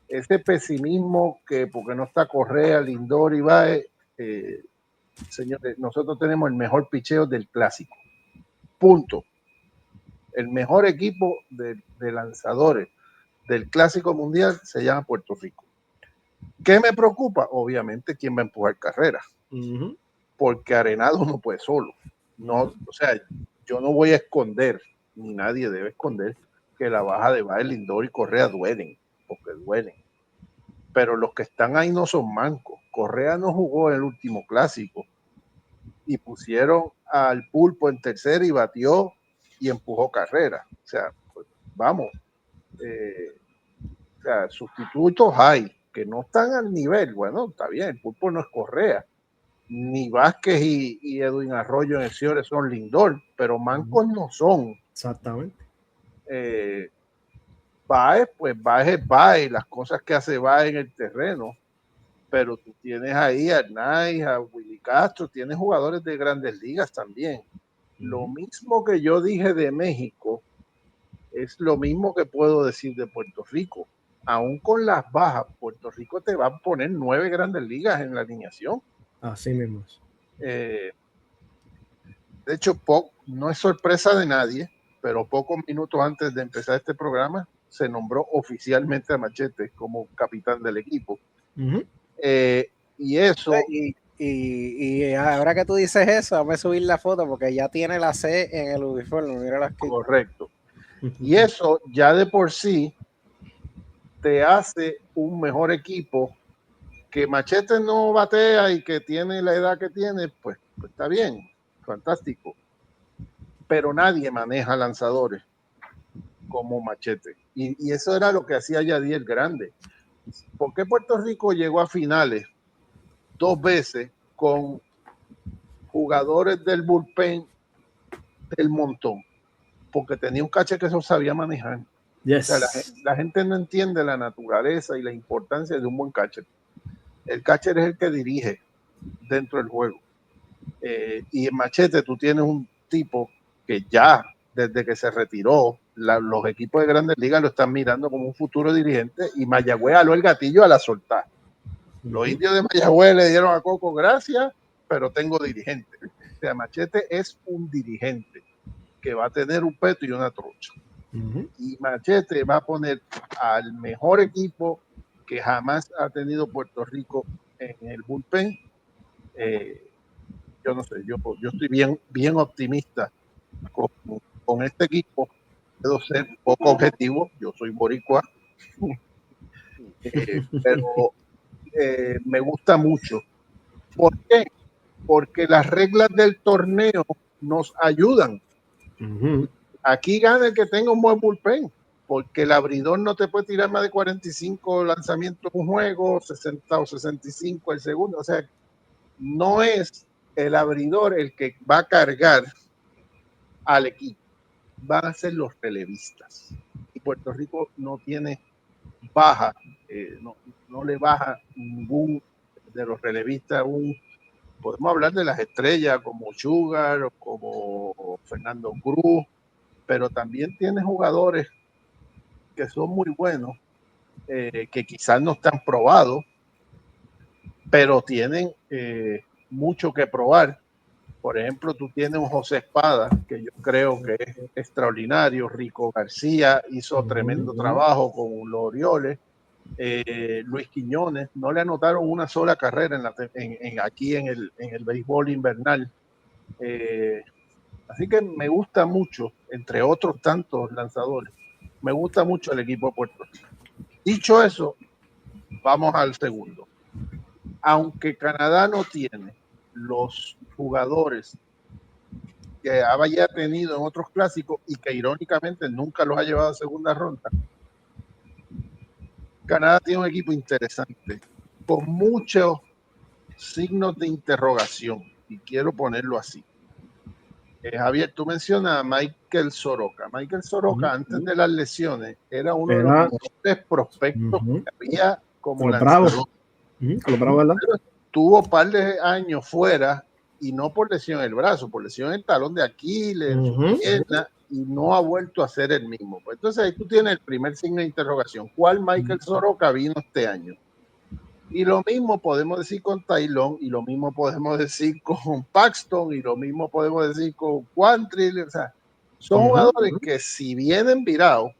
ese pesimismo que porque no está Correa, Lindor y Baez, señores, nosotros tenemos el mejor picheo del Clásico. Punto. El mejor equipo de lanzadores del Clásico Mundial se llama Puerto Rico. ¿Qué me preocupa? Obviamente, quién va a empujar carreras. Porque Arenado no puede solo. No, o sea, yo no voy a esconder, ni nadie debe esconder, que la baja de Baez, Lindor y Correa duelen, porque duelen. Pero los que están ahí no son mancos. Correa no jugó en el último clásico y pusieron al Pulpo en tercera y batió y empujó carrera. O sea, pues, vamos. O sea, sustitutos hay que no están al nivel. Bueno, está bien, el Pulpo no es Correa. Ni Vázquez y Edwin Arroyo en el Ciore son Lindor, pero mancos no son. Exactamente. Baez, pues Baez es Baez, las cosas que hace Baez en el terreno, pero tú tienes ahí a Arnaiz, a Willy Castro, tienes jugadores de Grandes Ligas también. Lo mismo que yo dije de México, es lo mismo que puedo decir de Puerto Rico. Aún con las bajas, Puerto Rico te va a poner 9 Grandes Ligas en la alineación. Así mismo. De hecho, no es sorpresa de nadie, pero pocos minutos antes de empezar este programa se nombró oficialmente a Machete como capitán del equipo. Y eso... Y ahora que tú dices eso, vamos a subir la foto porque ya tiene la C en el uniforme. Mírala aquí. Correcto. Y eso ya de por sí te hace un mejor equipo. Que Machete no batea y que tiene la edad que tiene, pues está bien, fantástico. Pero nadie maneja lanzadores como Machete. Y eso era lo que hacía Yadier Grande. ¿Por qué Puerto Rico llegó a finales 2 veces con jugadores del bullpen del montón? Porque tenía un catcher que eso sabía manejar. Yes. O sea, la gente no entiende la naturaleza y la importancia de un buen catcher. El catcher es el que dirige dentro del juego. Y en Machete tú tienes un tipo que ya desde que se retiró, los equipos de Grandes Ligas lo están mirando como un futuro dirigente y Mayagüez aló el gatillo a la soltar. Los indios de Mayagüez le dieron a Coco gracias, pero tengo dirigente. O sea, Machete es un dirigente que va a tener un peto y una trocha. Y Machete va a poner al mejor equipo que jamás ha tenido Puerto Rico en el bullpen. Yo no sé, yo estoy bien optimista con este equipo. Puedo ser poco objetivo, yo soy boricua, pero me gusta mucho. ¿Por qué? Porque las reglas del torneo nos ayudan. Aquí gana el que tenga un buen bullpen, porque el abridor no te puede tirar más de 45 lanzamientos en un juego, 60 o 65 el segundo. O sea, no es el abridor el que va a cargar al equipo, van a ser los relevistas. Y Puerto Rico no tiene baja, no le baja ningún de los relevistas. Podemos hablar de las estrellas como Sugar o como Fernando Cruz, pero también tiene jugadores que son muy buenos, que quizás no están probados, pero tienen mucho que probar. Por ejemplo, tú tienes un José Espada, que yo creo que es extraordinario. Rico García hizo tremendo trabajo con los Orioles. Luis Quiñones, no le anotaron una sola carrera aquí en el béisbol invernal. Así que me gusta mucho, entre otros tantos lanzadores, me gusta mucho el equipo de Puerto Rico. Dicho eso, vamos al segundo. Aunque Canadá no tiene los jugadores que había tenido en otros clásicos y que irónicamente nunca los ha llevado a segunda ronda, Canadá tiene un equipo interesante, con muchos signos de interrogación, y quiero ponerlo así. Javier, tú mencionas a Michael Soroka. Michael Soroka, antes de las lesiones, era uno de los mejores prospectos que había como lanzador. ¿Verdad? Tuvo un par de años fuera, y no por lesión en el brazo, por lesión en el talón de Aquiles, en su pierna, y no ha vuelto a ser el mismo. Pues entonces ahí tú tienes el primer signo de interrogación. ¿Cuál Michael Soroka vino este año? Y lo mismo podemos decir con Tailón, y lo mismo podemos decir con Paxton, y lo mismo podemos decir con Quantrill. O sea, son jugadores que si vienen virados,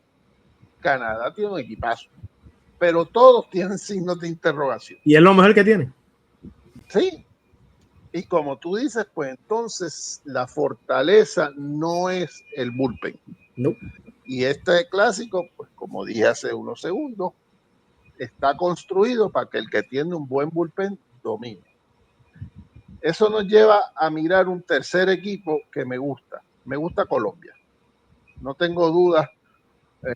Canadá tiene un equipazo, pero todos tienen signos de interrogación. ¿Y es lo mejor que tiene? Sí. Y como tú dices, pues entonces la fortaleza no es el bullpen. No. Y este clásico, pues como dije hace unos segundos, está construido para que el que tiene un buen bullpen domine. Eso nos lleva a mirar un tercer equipo que me gusta. Me gusta Colombia. No tengo dudas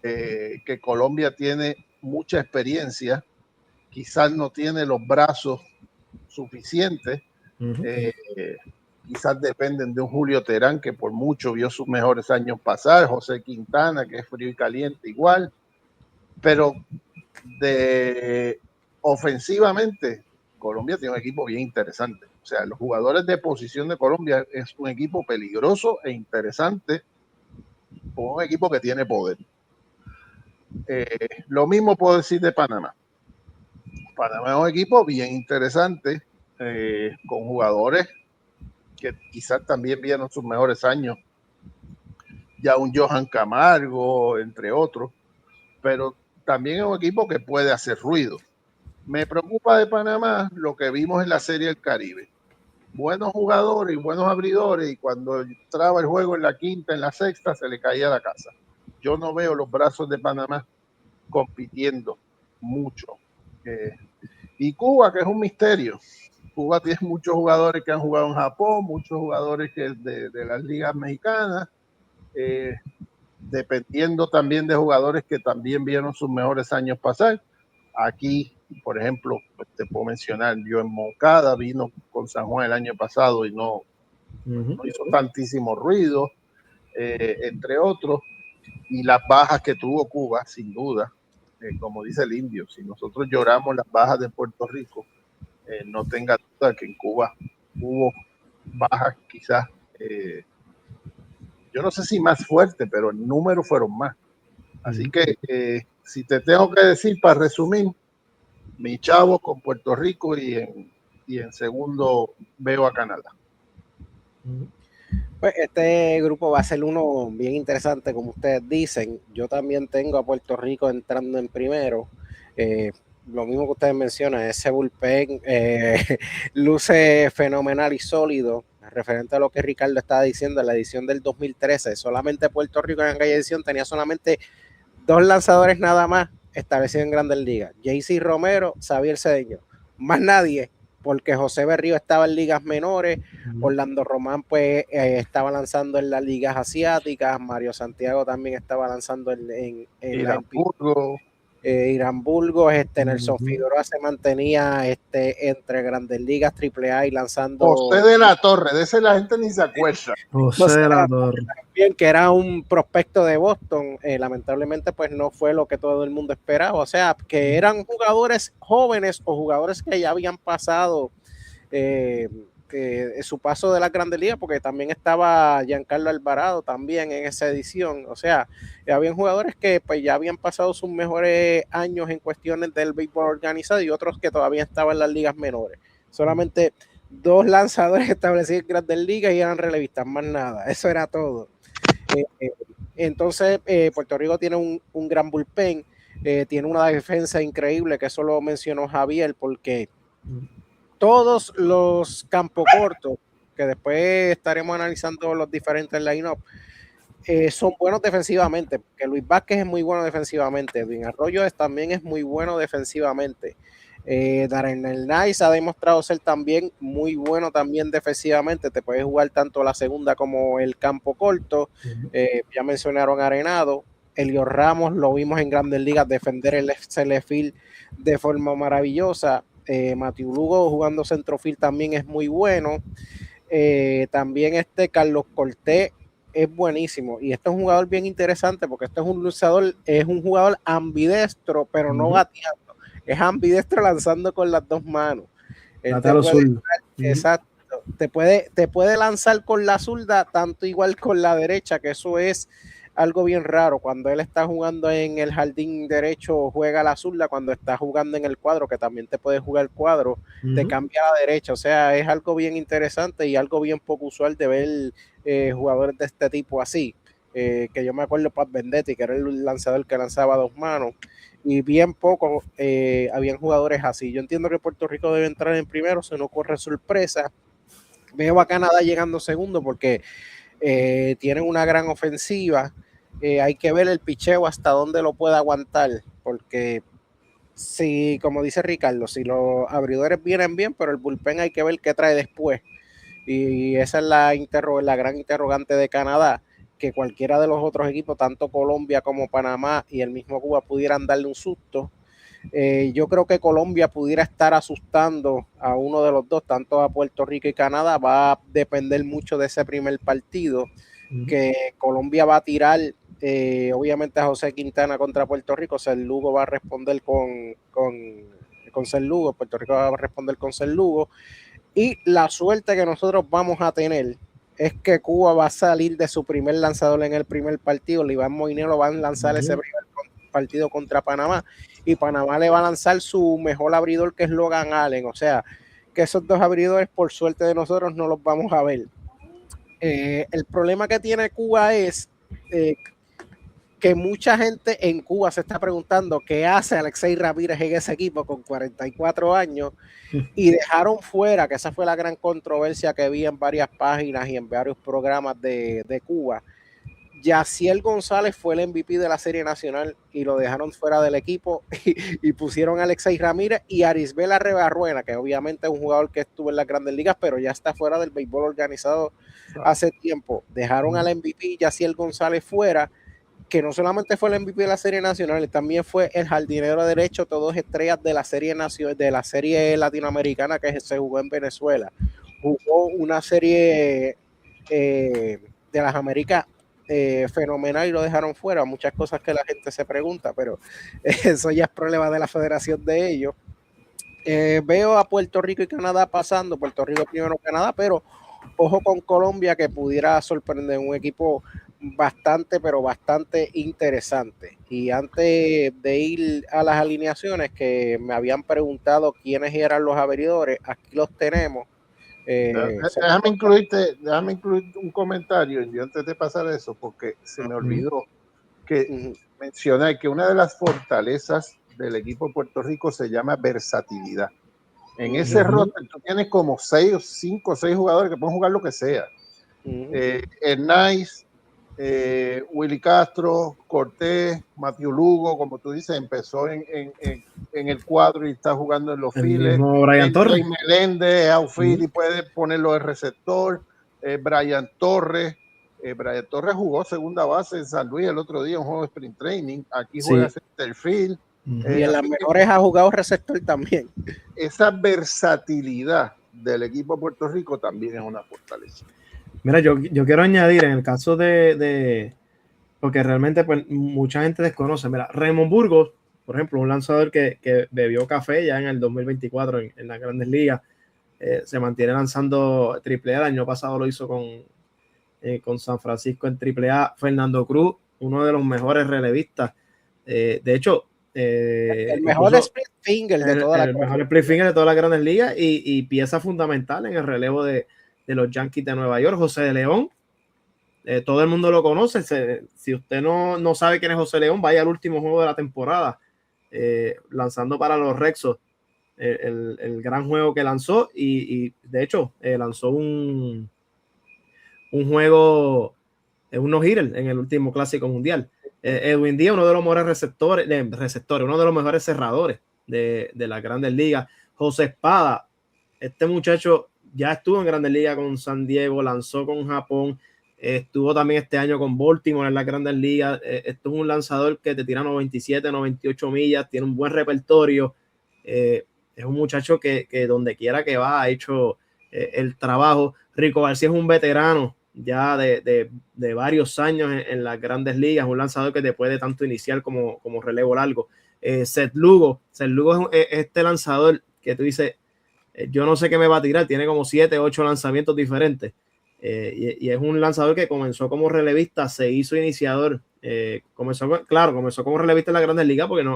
que Colombia tiene mucha experiencia. Quizás no tiene los brazos suficientes. Quizás dependen de un Julio Terán, que por mucho vio sus mejores años pasar, José Quintana, que es frío y caliente igual, pero ofensivamente Colombia tiene un equipo bien interesante. O sea, los jugadores de posición de Colombia es un equipo peligroso e interesante, con un equipo que tiene poder. Lo mismo puedo decir de Panamá. Panamá es un equipo bien interesante, con jugadores que quizás también vieron sus mejores años, ya un Johan Camargo, entre otros, pero también es un equipo que puede hacer ruido. Me preocupa de Panamá lo que vimos en la Serie del Caribe. Buenos jugadores y buenos abridores, y cuando entraba el juego en la quinta, en la sexta, se le caía la casa. Yo no veo los brazos de Panamá compitiendo mucho. Y Cuba, que es un misterio. Cuba tiene muchos jugadores que han jugado en Japón, muchos jugadores que de las ligas mexicanas, dependiendo también de jugadores que también vieron sus mejores años pasar. Aquí, por ejemplo, pues te puedo mencionar, Joan Moncada vino con San Juan el año pasado y no hizo tantísimo ruido, entre otros, y las bajas que tuvo Cuba, sin duda, como dice el indio, si nosotros lloramos las bajas de Puerto Rico, no tenga duda que en Cuba hubo bajas quizás, yo no sé si más fuerte, pero en número fueron más. Así que si te tengo que decir, para resumir, mi chavo con Puerto Rico, y en segundo veo a Canadá. Pues este grupo va a ser uno bien interesante, como ustedes dicen. Yo también tengo a Puerto Rico entrando en primero. Lo mismo que ustedes mencionan, ese bullpen luce fenomenal y sólido. Referente a lo que Ricardo estaba diciendo, en la edición del 2013, solamente Puerto Rico en aquella edición tenía solamente 2 lanzadores nada más establecidos en Grandes Ligas: JC Romero, Xavier Cedeño. Más nadie, porque José Berrío estaba en ligas menores, Orlando Román pues estaba lanzando en las ligas asiáticas, Mario Santiago también estaba lanzando en la Irán Burgos, Nelson Figueroa se mantenía entre Grandes Ligas, AAA y lanzando. José de la Torre, de ese la gente ni se acuerda. José de la Torre. También, que era un prospecto de Boston, lamentablemente pues no fue lo que todo el mundo esperaba. O sea, que eran jugadores jóvenes o jugadores que ya habían pasado su paso de la Grandes Ligas, porque también estaba Giancarlo Alvarado también en esa edición. O sea, habían jugadores que pues ya habían pasado sus mejores años en cuestiones del béisbol organizado y otros que todavía estaban en las ligas menores. Solamente 2 lanzadores establecidos en Grandes Ligas y eran relevistas, más nada. Eso era todo. Entonces, Puerto Rico tiene un gran bullpen, tiene una defensa increíble, que eso lo mencionó Javier, porque todos los campos cortos, que después estaremos analizando los diferentes line-up, son buenos defensivamente, porque Luis Vázquez es muy bueno defensivamente, Edwin Arroyo también es muy bueno defensivamente, Darnell Nice ha demostrado ser también muy bueno también defensivamente, te puedes jugar tanto la segunda como el campo corto. Ya mencionaron a Arenado, Elio Ramos lo vimos en Grandes Ligas defender el Field de forma maravillosa. Matthew Lugo jugando centrofield también es muy bueno. También Carlos Cortés es buenísimo, y este es un jugador bien interesante porque este es un jugador ambidestro, pero no bateando, es ambidestro lanzando con las 2 manos. Exacto, te puede lanzar con la zurda tanto igual con la derecha, que eso es algo bien raro. Cuando él está jugando en el jardín derecho juega la zurda, cuando está jugando en el cuadro, que también te puede jugar el cuadro, te cambia a la derecha. O sea, es algo bien interesante y algo bien poco usual de ver jugadores de este tipo así. Que yo me acuerdo Pat Vendetti, que era el lanzador que lanzaba 2 manos, y bien poco habían jugadores así. Yo entiendo que Puerto Rico debe entrar en primero, se nos corre sorpresa. Veo a Canadá llegando segundo porque tienen una gran ofensiva. Hay que ver el picheo hasta dónde lo puede aguantar, porque si, como dice Ricardo, si los abridores vienen bien, pero el bullpen hay que ver qué trae después. Y esa es la gran interrogante de Canadá, que cualquiera de los otros equipos, tanto Colombia como Panamá y el mismo Cuba, pudieran darle un susto. Yo creo que Colombia pudiera estar asustando a uno de los dos, tanto a Puerto Rico y Canadá. Va a depender mucho de ese primer partido, que Colombia va a tirar obviamente a José Quintana contra Puerto Rico. Ser Lugo va a responder con Ser Lugo, Puerto Rico va a responder con Ser Lugo, y la suerte que nosotros vamos a tener es que Cuba va a salir de su primer lanzador en el primer partido. Iván Moinelo va a lanzar ese primer partido contra Panamá, y Panamá le va a lanzar su mejor abridor, que es Logan Allen. O sea, que esos 2 abridores, por suerte de nosotros, no los vamos a ver. El problema que tiene Cuba es que mucha gente en Cuba se está preguntando qué hace Alexei Ramírez en ese equipo con 44 años, y dejaron fuera, que esa fue la gran controversia que vi en varias páginas y en varios programas de Cuba. Yaciel González fue el MVP de la Serie Nacional y lo dejaron fuera del equipo, y pusieron a Alexei Ramírez y Arisbel Arrebarruena, que obviamente es un jugador que estuvo en las Grandes Ligas, pero ya está fuera del béisbol organizado hace tiempo. Dejaron al MVP Yaciel González fuera, que no solamente fue el MVP de la Serie Nacional, también fue el jardinero derecho, todos estrellas de la serie latinoamericana que se jugó en Venezuela. Jugó una serie de las Américas fenomenal y lo dejaron fuera. Muchas cosas que la gente se pregunta, pero eso ya es problema de la federación de ellos. Veo a Puerto Rico y Canadá pasando, Puerto Rico primero, Canadá, pero ojo con Colombia, que pudiera sorprender, un equipo bastante, pero bastante interesante. Y antes de ir a las alineaciones, que me habían preguntado quiénes eran los abridores, aquí los tenemos. Déjame incluir un comentario y antes de pasar a eso, porque se me olvidó que mencionar que una de las fortalezas del equipo de Puerto Rico se llama versatilidad. En ese roster tú tienes como 5 o 6 jugadores que pueden jugar lo que sea. Nice, Willy Castro, Cortés, Matthew Lugo, como tú dices, empezó en el cuadro y está jugando en los files. Brian Torres. Meléndez, outfield y puede ponerlo de receptor. Brian Torres. Brian Torres jugó segunda base en San Luis el otro día, un juego de sprint training. Aquí juega centerfield. Y en las mejores ha jugado receptor también. Esa versatilidad del equipo de Puerto Rico también es una fortaleza. Mira, yo quiero añadir en el caso de porque realmente pues, mucha gente desconoce. Mira, Raymond Burgos, por ejemplo, un lanzador que bebió café ya en el 2024 en las Grandes Ligas, se mantiene lanzando AAA. El año pasado lo hizo con San Francisco en AAA. Fernando Cruz, uno de los mejores relevistas. De hecho, el mejor split finger de todas las Grandes Ligas y pieza fundamental en el relevo de los Yankees de Nueva York. José de León, todo el mundo lo conoce. Si usted no sabe quién es José León, vaya al último juego de la temporada, lanzando para los Red Sox, el gran juego que lanzó y de hecho lanzó un juego, un no-hitter en el último Clásico Mundial. Edwin Díaz, uno de los mejores receptores, uno de los mejores cerradores de las Grandes Ligas. José Espada, este muchacho ya estuvo en Grandes Ligas con San Diego, lanzó con Japón, estuvo también este año con Baltimore en las Grandes Ligas. Esto es un lanzador que te tira 97, 98 millas, tiene un buen repertorio. Es un muchacho que donde quiera que va ha hecho el trabajo. Rico García es un veterano ya de varios años en las Grandes Ligas, un lanzador que te puede tanto iniciar como relevo largo. Seth Lugo es este lanzador que tú dices, yo no sé qué me va a tirar, tiene como 7, 8 lanzamientos diferentes, y es un lanzador que comenzó como relevista, se hizo iniciador, comenzó como relevista en las Grandes Ligas porque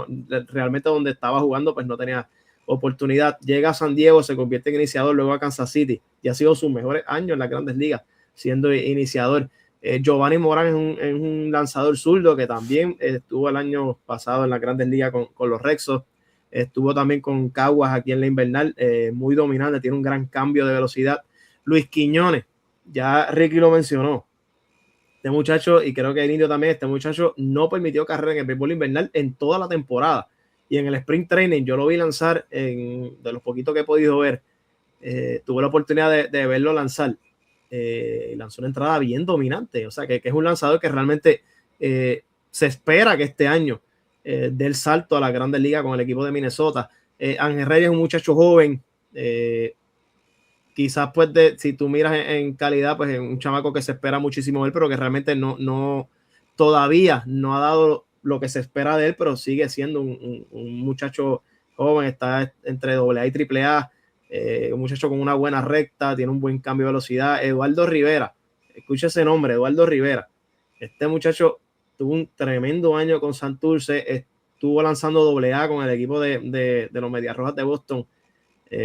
realmente donde estaba jugando pues no tenía oportunidad. Llega a San Diego, se convierte en iniciador, luego a Kansas City y ha sido sus mejores años en las Grandes Ligas siendo iniciador. Giovanni Morán es un lanzador zurdo que también estuvo el año pasado en las Grandes Ligas con los Red Sox. Estuvo también con Caguas aquí en la invernal, muy dominante, tiene un gran cambio de velocidad. Luis Quiñones, ya Ricky lo mencionó, este muchacho, y creo que el Indio también, este muchacho no permitió carrera en el béisbol invernal en toda la temporada, y en el sprint training yo lo vi lanzar, de los poquitos que he podido ver, tuve la oportunidad de verlo lanzar, lanzó una entrada bien dominante, o sea que es un lanzador que realmente se espera que este año dé el salto a la Grandes Ligas con el equipo de Minnesota. Ángel Reyes es un muchacho joven, quizás pues si tú miras en calidad, pues es un chamaco que se espera muchísimo de él, pero que realmente todavía no ha dado lo que se espera de él, pero sigue siendo un muchacho joven, está entre AA y AAA, un muchacho con una buena recta, tiene un buen cambio de velocidad. Eduardo Rivera, escucha ese nombre, Eduardo Rivera. Este muchacho tuvo un tremendo año con Santurce, estuvo lanzando AA con el equipo de los Medias Rojas de Boston, creo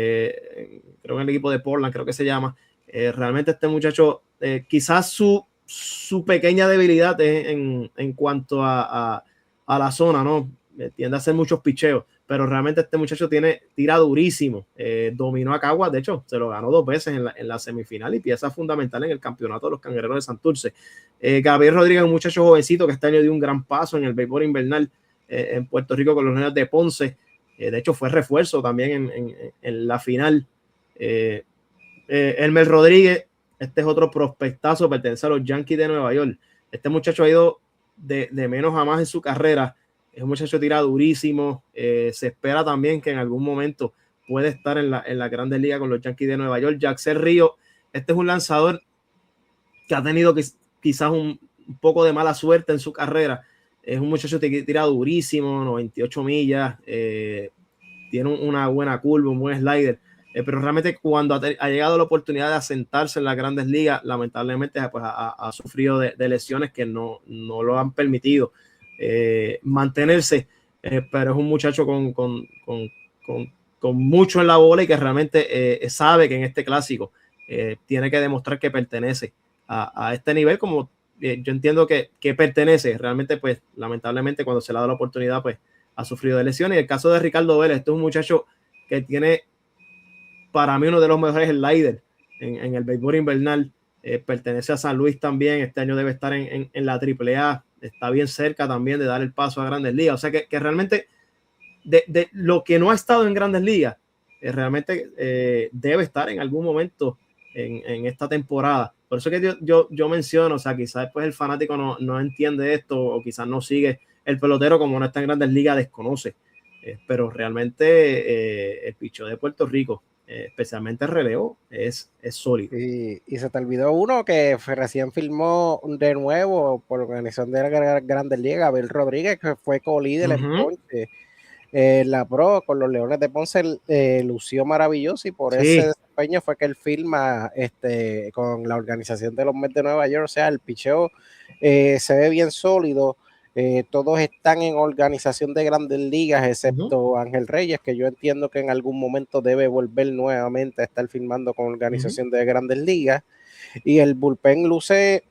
que en el equipo de Portland, creo que se llama. Realmente este muchacho, quizás su pequeña debilidad es en cuanto a la zona, ¿no? Tiende a hacer muchos picheos, pero realmente este muchacho tira durísimo, dominó a Caguas, de hecho se lo ganó 2 veces en la semifinal y pieza fundamental en el campeonato de los Cangrejeros de Santurce. Gabriel Rodríguez, un muchacho jovencito que este año dio un gran paso en el béisbol invernal en Puerto Rico con los Leones de Ponce, de hecho fue refuerzo también en la final. Elmer Rodríguez, este es otro prospectazo, pertenece a los Yankees de Nueva York. Este muchacho ha ido de menos a más en su carrera. Es un muchacho tira durísimo. Se espera también que en algún momento puede estar en la Grandes Ligas con los Yankees de Nueva York. Jackson Río, este es un lanzador que ha tenido quizás un poco de mala suerte en su carrera. Es un muchacho que tira durísimo, 98 millas, tiene una buena curva, un buen slider. Pero realmente cuando ha llegado la oportunidad de asentarse en las Grandes Ligas, lamentablemente pues, ha sufrido de lesiones que no lo han permitido mantenerse, pero es un muchacho con mucho en la bola y que realmente sabe que en este clásico tiene que demostrar que pertenece a este nivel, como yo entiendo que pertenece. Realmente, pues, lamentablemente, cuando se le ha dado la oportunidad, pues, ha sufrido de lesiones. Y el caso de Ricardo Vélez, este es un muchacho que tiene, para mí, uno de los mejores sliders en el béisbol invernal. Pertenece a San Luis también. Este año debe estar en la AAA. Está bien cerca también de dar el paso a Grandes Ligas. O sea que realmente, de lo que no ha estado en Grandes Ligas, realmente debe estar en algún momento en esta temporada. Por eso que yo menciono, o sea, quizás después el fanático no entiende esto, o quizás no sigue el pelotero, como no está en Grandes Ligas, desconoce. Pero realmente el picheo de Puerto Rico, especialmente el relevo, es sólido. Y se te olvidó uno que recién firmó de nuevo por organización de la Grandes Ligas, Abel Rodríguez, que fue co-líder en ponche. La Pro con los Leones de Ponce lució maravilloso, y por ese desempeño fue que él firma con la organización de los Mets de Nueva York. O sea, el picheo se ve bien sólido. Todos están en organización de Grandes Ligas, excepto Ángel Reyes, que yo entiendo que en algún momento debe volver nuevamente a estar firmando con organización de Grandes Ligas. Y el bullpen luce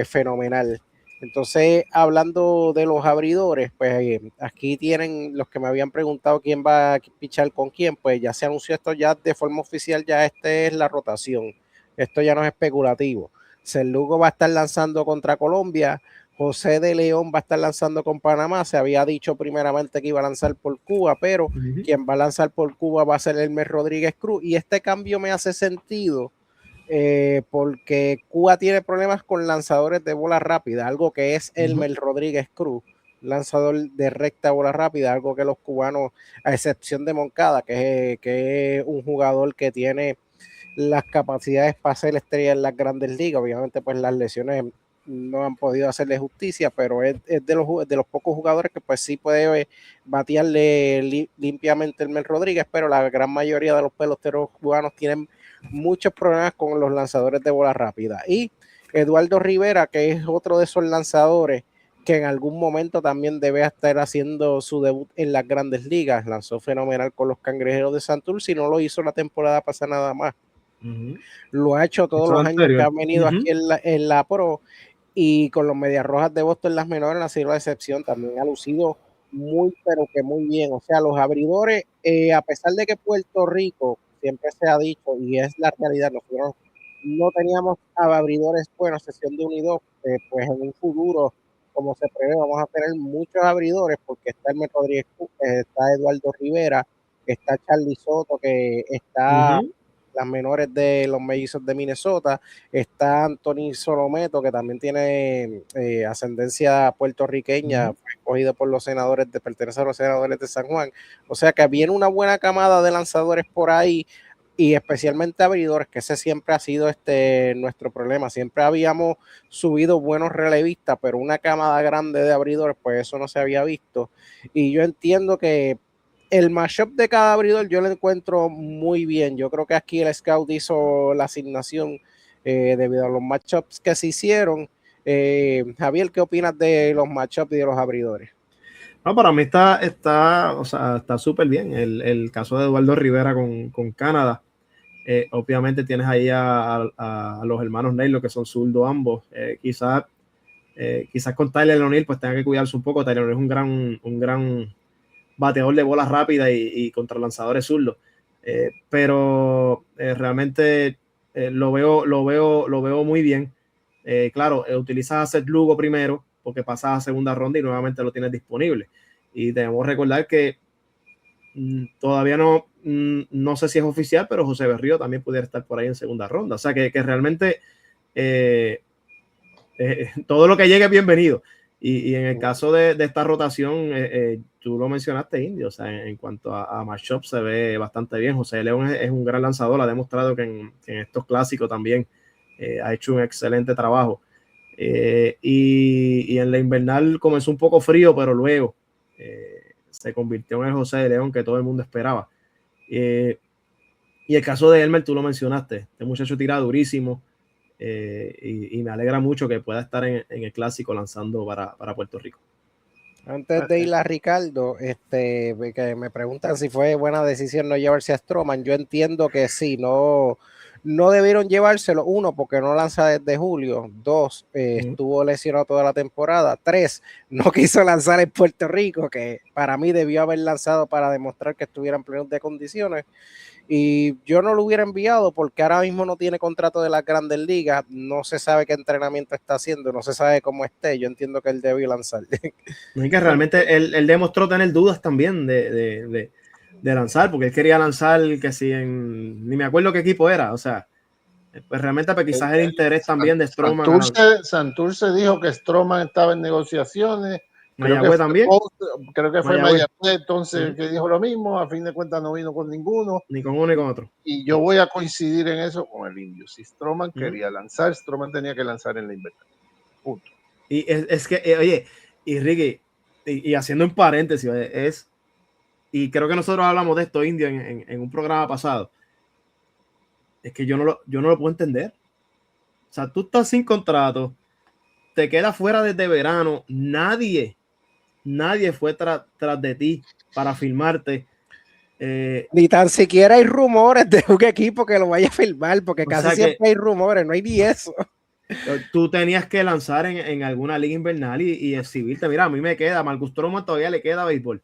fenomenal. Entonces, hablando de los abridores, pues aquí tienen los que me habían preguntado quién va a pichar con quién. Pues ya se anunció esto ya de forma oficial, ya es la rotación. Esto ya no es especulativo. Lugo va a estar lanzando contra Colombia, José de León va a estar lanzando con Panamá. Se había dicho primeramente que iba a lanzar por Cuba, pero quien va a lanzar por Cuba va a ser Elmer Rodríguez Cruz, y este cambio me hace sentido porque Cuba tiene problemas con lanzadores de bola rápida, algo que es Elmer Rodríguez Cruz, lanzador de recta bola rápida, algo que los cubanos, a excepción de Moncada, que es un jugador que tiene las capacidades para ser estrella en las Grandes Ligas. Obviamente, pues las lesiones no han podido hacerle justicia, pero es de los pocos jugadores que pues sí puede batearle limpiamente el Mel Rodríguez, pero la gran mayoría de los peloteros cubanos tienen muchos problemas con los lanzadores de bola rápida. Y Eduardo Rivera, que es otro de esos lanzadores que en algún momento también debe estar haciendo su debut en las Grandes Ligas, lanzó fenomenal con los Cangrejeros de Santurce, y no lo hizo la temporada pasada nada más. Lo ha hecho todos los años que ha venido aquí en la Pro, y con los Medias Rojas de Boston, las menores, no ha sido la excepción. También ha lucido muy, pero que muy bien. O sea, los abridores, a pesar de que Puerto Rico, siempre se ha dicho, y es la realidad, nosotros no teníamos abridores buenos, excepción de unidos, pues en un futuro, como se prevé, vamos a tener muchos abridores, porque está el Rodríguez, está Eduardo Rivera, está Charlie Soto, que está las menores de los Mellizos de Minnesota, está Anthony Solometo, que también tiene ascendencia puertorriqueña, fue escogido por los senadores, pertenece a los senadores de San Juan. O sea que viene una buena camada de lanzadores por ahí, y especialmente abridores, que ese siempre ha sido nuestro problema. Siempre habíamos subido buenos relevistas, pero una camada grande de abridores, pues eso no se había visto. Y yo entiendo que el mashup de cada abridor yo lo encuentro muy bien. Yo creo que aquí el scout hizo la asignación debido a los matchups que se hicieron. Javier, ¿qué opinas de los matchups y de los abridores? No, para mí está súper bien el caso de Eduardo Rivera con Canadá. Obviamente tienes ahí a los hermanos Naylor, que son zurdos ambos. Quizás con Tyler O'Neill pues tenga que cuidarse un poco. Tyler O'Neill es un gran bateador de bolas rápidas y contra lanzadores zurdos. Pero realmente lo veo muy bien. Claro, utilizas a Seth Lugo primero, porque pasas a segunda ronda y nuevamente lo tienes disponible. Y debemos recordar que todavía no sé si es oficial, pero José Berrío también pudiera estar por ahí en segunda ronda. O sea que realmente todo lo que llegue es bienvenido. Y en el caso de esta rotación, tú lo mencionaste, Indio, o sea, en cuanto a matchup se ve bastante bien. José León es un gran lanzador, ha demostrado que en estos clásicos también ha hecho un excelente trabajo. Y en la invernal comenzó un poco frío, pero luego se convirtió en el José de León que todo el mundo esperaba. Y el caso de Elmer, tú lo mencionaste, este muchacho tira durísimo. Y me alegra mucho que pueda estar en el clásico lanzando para Puerto Rico. Antes de ir a Ricardo, que me preguntan si fue buena decisión no llevarse a Stroman. Yo entiendo que sí, no no debieron llevárselo. 1, porque no lanza desde julio. 2, estuvo lesionado toda la temporada. 3, no quiso lanzar en Puerto Rico, que para mí debió haber lanzado para demostrar que estuviera en plenos de condiciones. Y yo no lo hubiera enviado porque ahora mismo no tiene contrato de las Grandes Ligas, no se sabe qué entrenamiento está haciendo, no se sabe cómo esté. Yo entiendo que él debe lanzar. No, y que realmente él demostró tener dudas también de lanzar, porque él quería lanzar que si ni me acuerdo qué equipo era, o sea, pues realmente pues quizás el interés también de Stroman. Santurce dijo que Stroman estaba en negociaciones. Mayagüez también. Creo que fue Mayagüez, entonces que dijo lo mismo. A fin de cuentas no vino con ninguno. Ni con uno ni con otro. Y yo voy a coincidir en eso con el Indio. Si Stroman quería lanzar, Stroman tenía que lanzar en la invernal. Punto. Y es que, oye, y Ricky, y haciendo un paréntesis, y creo que nosotros hablamos de esto, Indio, en un programa pasado. Es que yo no lo puedo entender. O sea, tú estás sin contrato, te quedas fuera desde verano, nadie fue tras de ti para firmarte. Ni tan siquiera hay rumores de un equipo que lo vaya a firmar, porque casi siempre hay rumores, no hay ni eso. Tú tenías que lanzar en alguna liga invernal y exhibirte. Mira, a mí me queda, Marcus Stroman todavía le queda béisbol,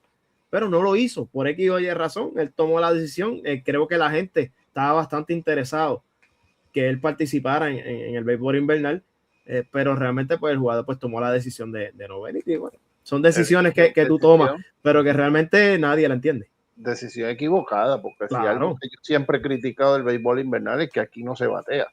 pero no lo hizo, por X o Y razón. Él tomó la decisión. Creo que la gente estaba bastante interesado que él participara en el béisbol invernal, pero realmente pues el jugador pues tomó la decisión de no venir. Y bueno, son decisiones que tú tomas, pero que realmente nadie la entiende. Decisión equivocada, porque si algo que yo siempre he criticado del béisbol invernal es que aquí no se batea.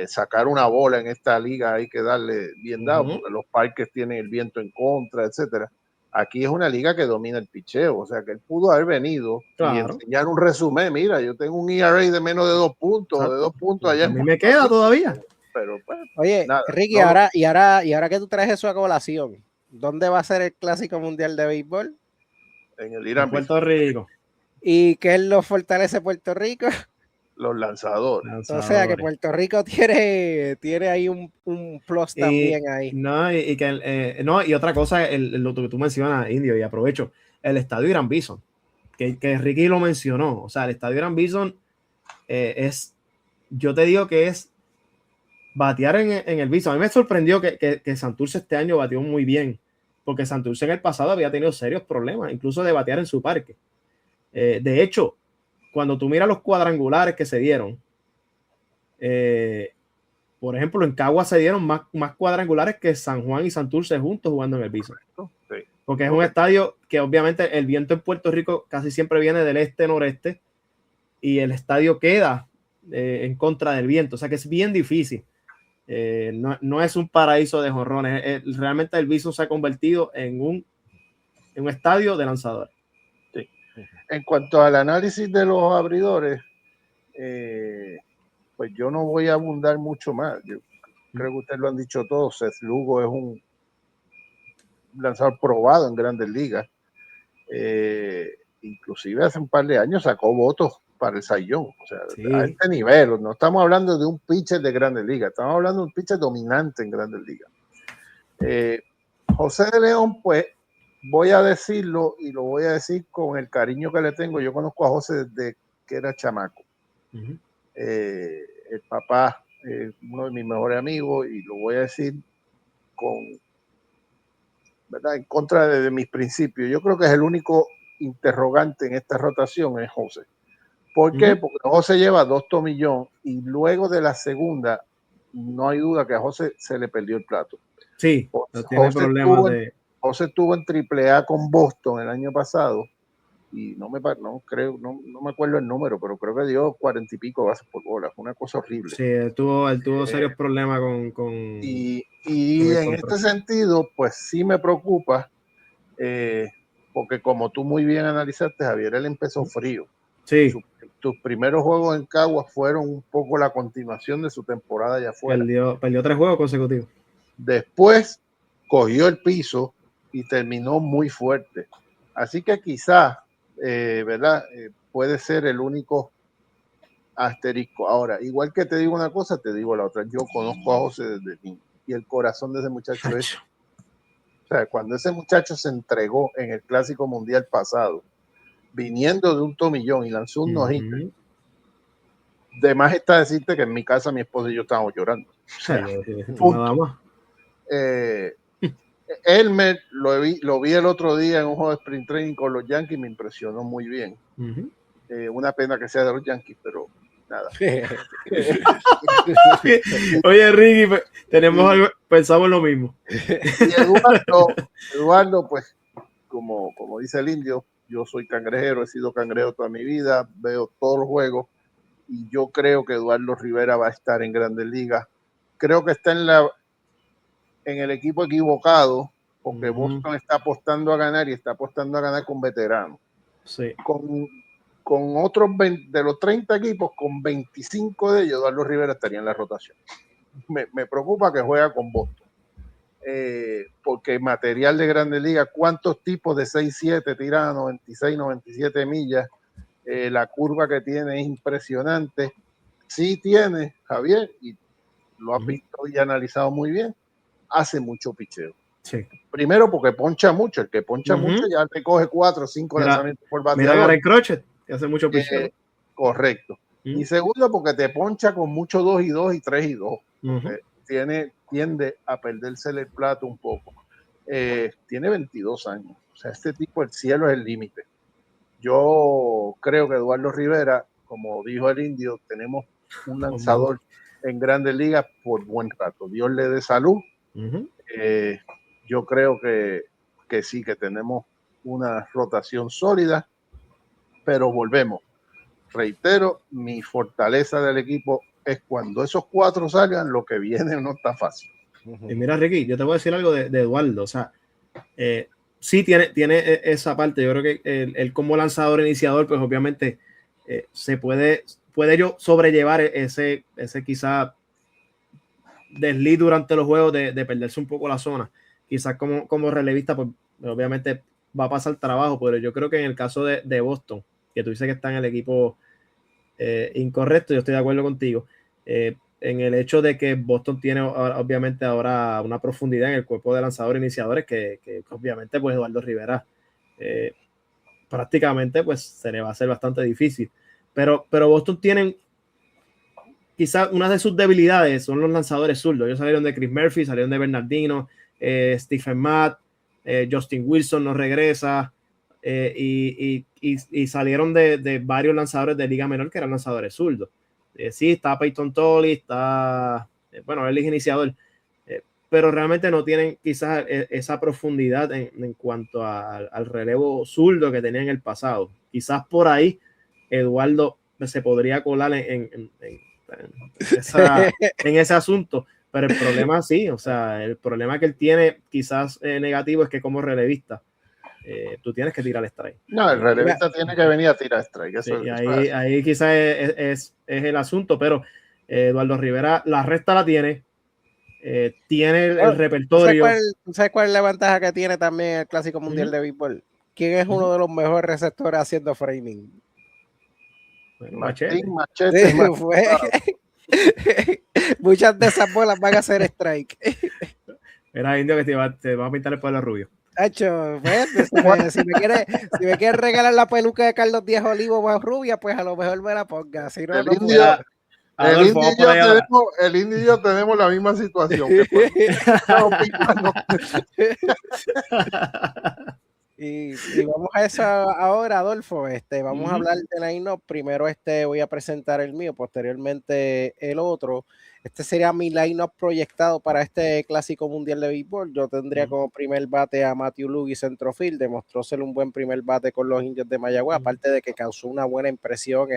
Sacar una bola en esta liga hay que darle bien dado, porque los parques tienen el viento en contra, etcétera. Aquí es una liga que domina el picheo, o sea que él pudo haber venido y enseñar un resumen. Mira, yo tengo un ERA de menos de 2 puntos, Exacto. de 2 puntos allá. A mí me queda todavía. Pero pues, oye, nada, Ricky, ahora que tú traes eso a colación, ¿dónde va a ser el Clásico Mundial de Béisbol? En el Irán, Puerto Rico. ¿Y qué lo fortalece Puerto Rico? Los lanzadores. O sea que Puerto Rico tiene ahí un plus también ahí. No, y otra cosa, lo que tú mencionas, Indio, y aprovecho, el estadio Irán Bison, que Ricky lo mencionó. O sea, el estadio Irán Bison yo te digo que es batear en el Bison. A mí me sorprendió que Santurce este año batió muy bien, porque Santurce en el pasado había tenido serios problemas, incluso de batear en su parque. De hecho, cuando tú miras los cuadrangulares que se dieron, por ejemplo, en Caguas se dieron más cuadrangulares que San Juan y Santurce juntos jugando en el Bison. Sí. Porque es un estadio que obviamente el viento en Puerto Rico casi siempre viene del este-noreste y el estadio queda en contra del viento. O sea que es bien difícil. No es un paraíso de jonrones. Realmente el Bison se ha convertido en un estadio de lanzadores. Sí. En cuanto al análisis de los abridores, pues yo no voy a abundar mucho más. Yo creo que ustedes lo han dicho todos. Seth Lugo es un lanzador probado en Grandes Ligas. Inclusive hace un par de años sacó votos para el Cy Young. O sea, a este nivel. No estamos hablando de un pitcher de Grandes Ligas. Estamos hablando de un pitcher dominante en Grandes Ligas. José de León, pues, voy a decirlo y lo voy a decir con el cariño que le tengo. Yo conozco a José desde que era chamaco. El papá, uno de mis mejores amigos, y lo voy a decir ¿verdad? En contra de mis principios. Yo creo que es el único interrogante en esta rotación es José. ¿Por qué? Porque José lleva 2 tomillones y luego de la segunda no hay duda que a José se le perdió el plato. Sí, tiene problemas José estuvo en AAA con Boston el año pasado y no me acuerdo el número, pero creo que dio 40 y pico bases por bola. Fue una cosa horrible. Sí, él tuvo serios problemas con y en este sentido, pues sí me preocupa, porque como tú muy bien analizaste, Javier, él empezó frío. Sí. Tus primeros juegos en Caguas fueron un poco la continuación de su temporada allá afuera. Perdió 3 juegos consecutivos. Después cogió el piso y terminó muy fuerte. Así que quizás, ¿verdad? Puede ser el único asterisco. Ahora, igual que te digo una cosa, te digo la otra. Yo conozco a José desde niño y el corazón de ese muchacho es... O sea, cuando ese muchacho se entregó en el Clásico Mundial pasado, viniendo de un tomillón y lanzó un no-hitter, De más está decirte que en mi casa mi esposa y yo estábamos llorando. O sea, nada más. Elmer lo vi el otro día en un juego de sprint training con los Yankees, me impresionó muy bien. Una pena que sea de los Yankees, pero nada. Oye, Ricky, tenemos algo, pensamos lo mismo. Y Eduardo, pues, como dice el indio, yo soy cangrejero, he sido cangrejero toda mi vida, veo todos los juegos y yo creo que Eduardo Rivera va a estar en Grandes Ligas. Creo que está en el equipo equivocado, porque Boston está apostando a ganar y está apostando a ganar con veteranos. Sí. Con otros 20, de los 30 equipos, con 25 de ellos, Eduardo Rivera estaría en la rotación. Me preocupa que juega con Boston. Porque material de Grandes Ligas, ¿cuántos tipos de 6-7 tiran a 96, 97 millas? La curva que tiene es impresionante. Sí tiene, Javier, y lo has visto y analizado muy bien, hace mucho picheo. Sí. Primero porque poncha mucho, el que poncha mucho ya te coge 4 o 5 lanzamientos por bateador. Mira Gary Crochet, que hace mucho picheo. Correcto. Y segundo porque te poncha con mucho 2 y 2 y 3 y 2. Tiende a perderse el plato un poco. Tiene 22 años. O sea, este tipo, el cielo es el límite. Yo creo que Eduardo Rivera, como dijo el indio, tenemos un lanzador en Grandes Ligas por buen rato. Dios le dé salud. Yo creo que sí, que tenemos una rotación sólida, pero volvemos. Reitero, mi fortaleza del equipo es cuando esos 4 salgan, lo que viene no está fácil. Y mira, Ricky, yo te voy a decir algo de Eduardo. O sea, sí tiene esa parte. Yo creo que él como lanzador iniciador, pues obviamente se puede yo sobrellevar ese quizá desliz durante los juegos de perderse un poco la zona. Quizás como relevista, pues obviamente va a pasar trabajo, pero yo creo que en el caso de Boston, que tú dices que está en el equipo incorrecto, yo estoy de acuerdo contigo, en el hecho de que Boston tiene obviamente ahora una profundidad en el cuerpo de lanzadores iniciadores que obviamente pues Eduardo Rivera prácticamente pues se le va a hacer bastante difícil, pero Boston tienen quizás una de sus debilidades son los lanzadores zurdos. Ellos salieron de Chris Murphy, salieron de Bernardino, Stephen Matt, Justin Wilson no regresa, y salieron de varios lanzadores de liga menor que eran lanzadores zurdos. Sí, está Peyton Tolly, está, bueno, él es iniciador, pero realmente no tienen quizás esa profundidad en cuanto al relevo zurdo que tenían en el pasado. Quizás por ahí Eduardo se podría colar en ese asunto, pero el problema sí, o sea, el problema que él tiene quizás negativo es que como relevista tú tienes que tirar strike. No, el relevista tiene que venir a tirar strike. Eso sí, ahí quizás es el asunto, pero Eduardo Rivera la resta la tiene, tiene el repertorio. ¿Sabes cuál es la ventaja que tiene también el Clásico Mundial de Béisbol? ¿Quién es uno de los mejores receptores haciendo framing? Machete. Sí, muchas de esas bolas van a ser strike. Era indio que te va a pintar el pelo rubio. Hacho, pues, si me quieres regalar la peluca de Carlos Díaz Olivo más rubia, pues a lo mejor me la ponga. Si no, el indio y yo tenemos la misma situación. Y vamos a eso ahora, Adolfo. Vamos a hablar de line-up. Primero voy a presentar el mío, posteriormente el otro. Este sería mi line-up proyectado para este Clásico Mundial de Béisbol. Yo tendría como primer bate a Matthew Lugie, centrofield. Demostró ser un buen primer bate con los Indios de Mayagüez, aparte de que causó una buena impresión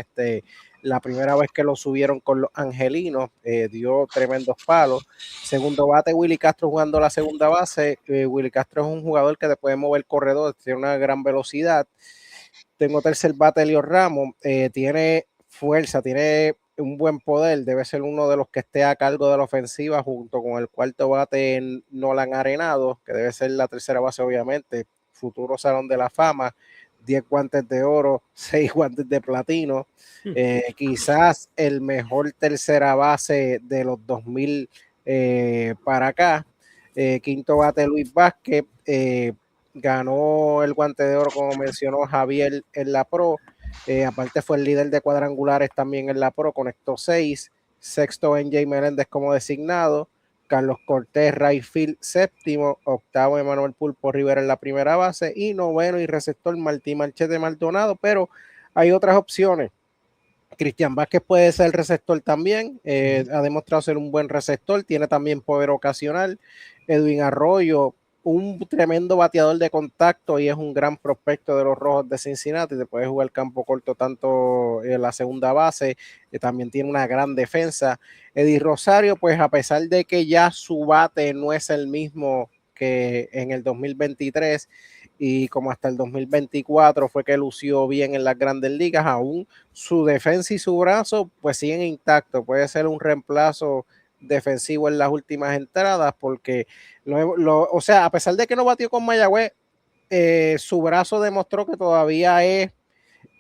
la primera vez que lo subieron con los Angelinos, dio tremendos palos. Segundo bate, Willy Castro jugando la segunda base. Willy Castro es un jugador que te puede mover corredor, tiene una gran velocidad. Tengo tercer bate, Elio Ramos, tiene fuerza, tiene un buen poder, debe ser uno de los que esté a cargo de la ofensiva junto con el cuarto bate Nolan Arenado, que debe ser la tercera base obviamente, futuro Salón de la Fama, 10 guantes de oro, 6 guantes de platino, quizás el mejor tercera base de los 2000 para acá. Quinto bate Luis Vázquez, ganó el guante de oro como mencionó Javier en la Pro. Aparte fue el líder de cuadrangulares también en la Pro, conectó 6. Sexto, NJ Meléndez como designado. Carlos Cortés, Rayfield, séptimo. Octavo, Emanuel Pulpo Rivera en la primera base. Y noveno y receptor, Martín Marchete Maldonado. Pero hay otras opciones. Cristian Vázquez puede ser receptor también. Ha demostrado ser un buen receptor. Tiene también poder ocasional. Edwin Arroyo, un tremendo bateador de contacto y es un gran prospecto de los Rojos de Cincinnati. Te puede jugar campo corto tanto en la segunda base, también tiene una gran defensa. Eddie Rosario, pues a pesar de que ya su bate no es el mismo que en el 2023 y como hasta el 2024 fue que lució bien en las grandes ligas, aún su defensa y su brazo pues siguen intactos. Puede ser un reemplazo defensivo en las últimas entradas porque o sea, a pesar de que no batió con Mayagüez, su brazo demostró que todavía es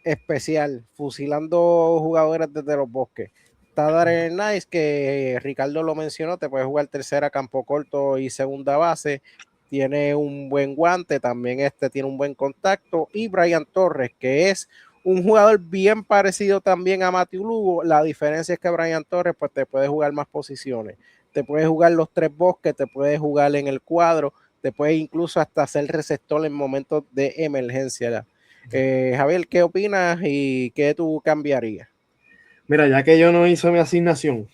especial, fusilando jugadores desde los bosques. Está Darren Nice, que Ricardo lo mencionó, te puede jugar tercera, campo corto y segunda base. Tiene un buen guante, también tiene un buen contacto. Y Brian Torres, que es un jugador bien parecido también a Matthew Lugo. La diferencia es que Brian Torres pues te puede jugar más posiciones. Te puede jugar los tres bosques, te puede jugar en el cuadro, te puede incluso hasta ser receptor en momentos de emergencia. Javier, ¿qué opinas y qué tú cambiarías? Mira, ya que yo no hice mi asignación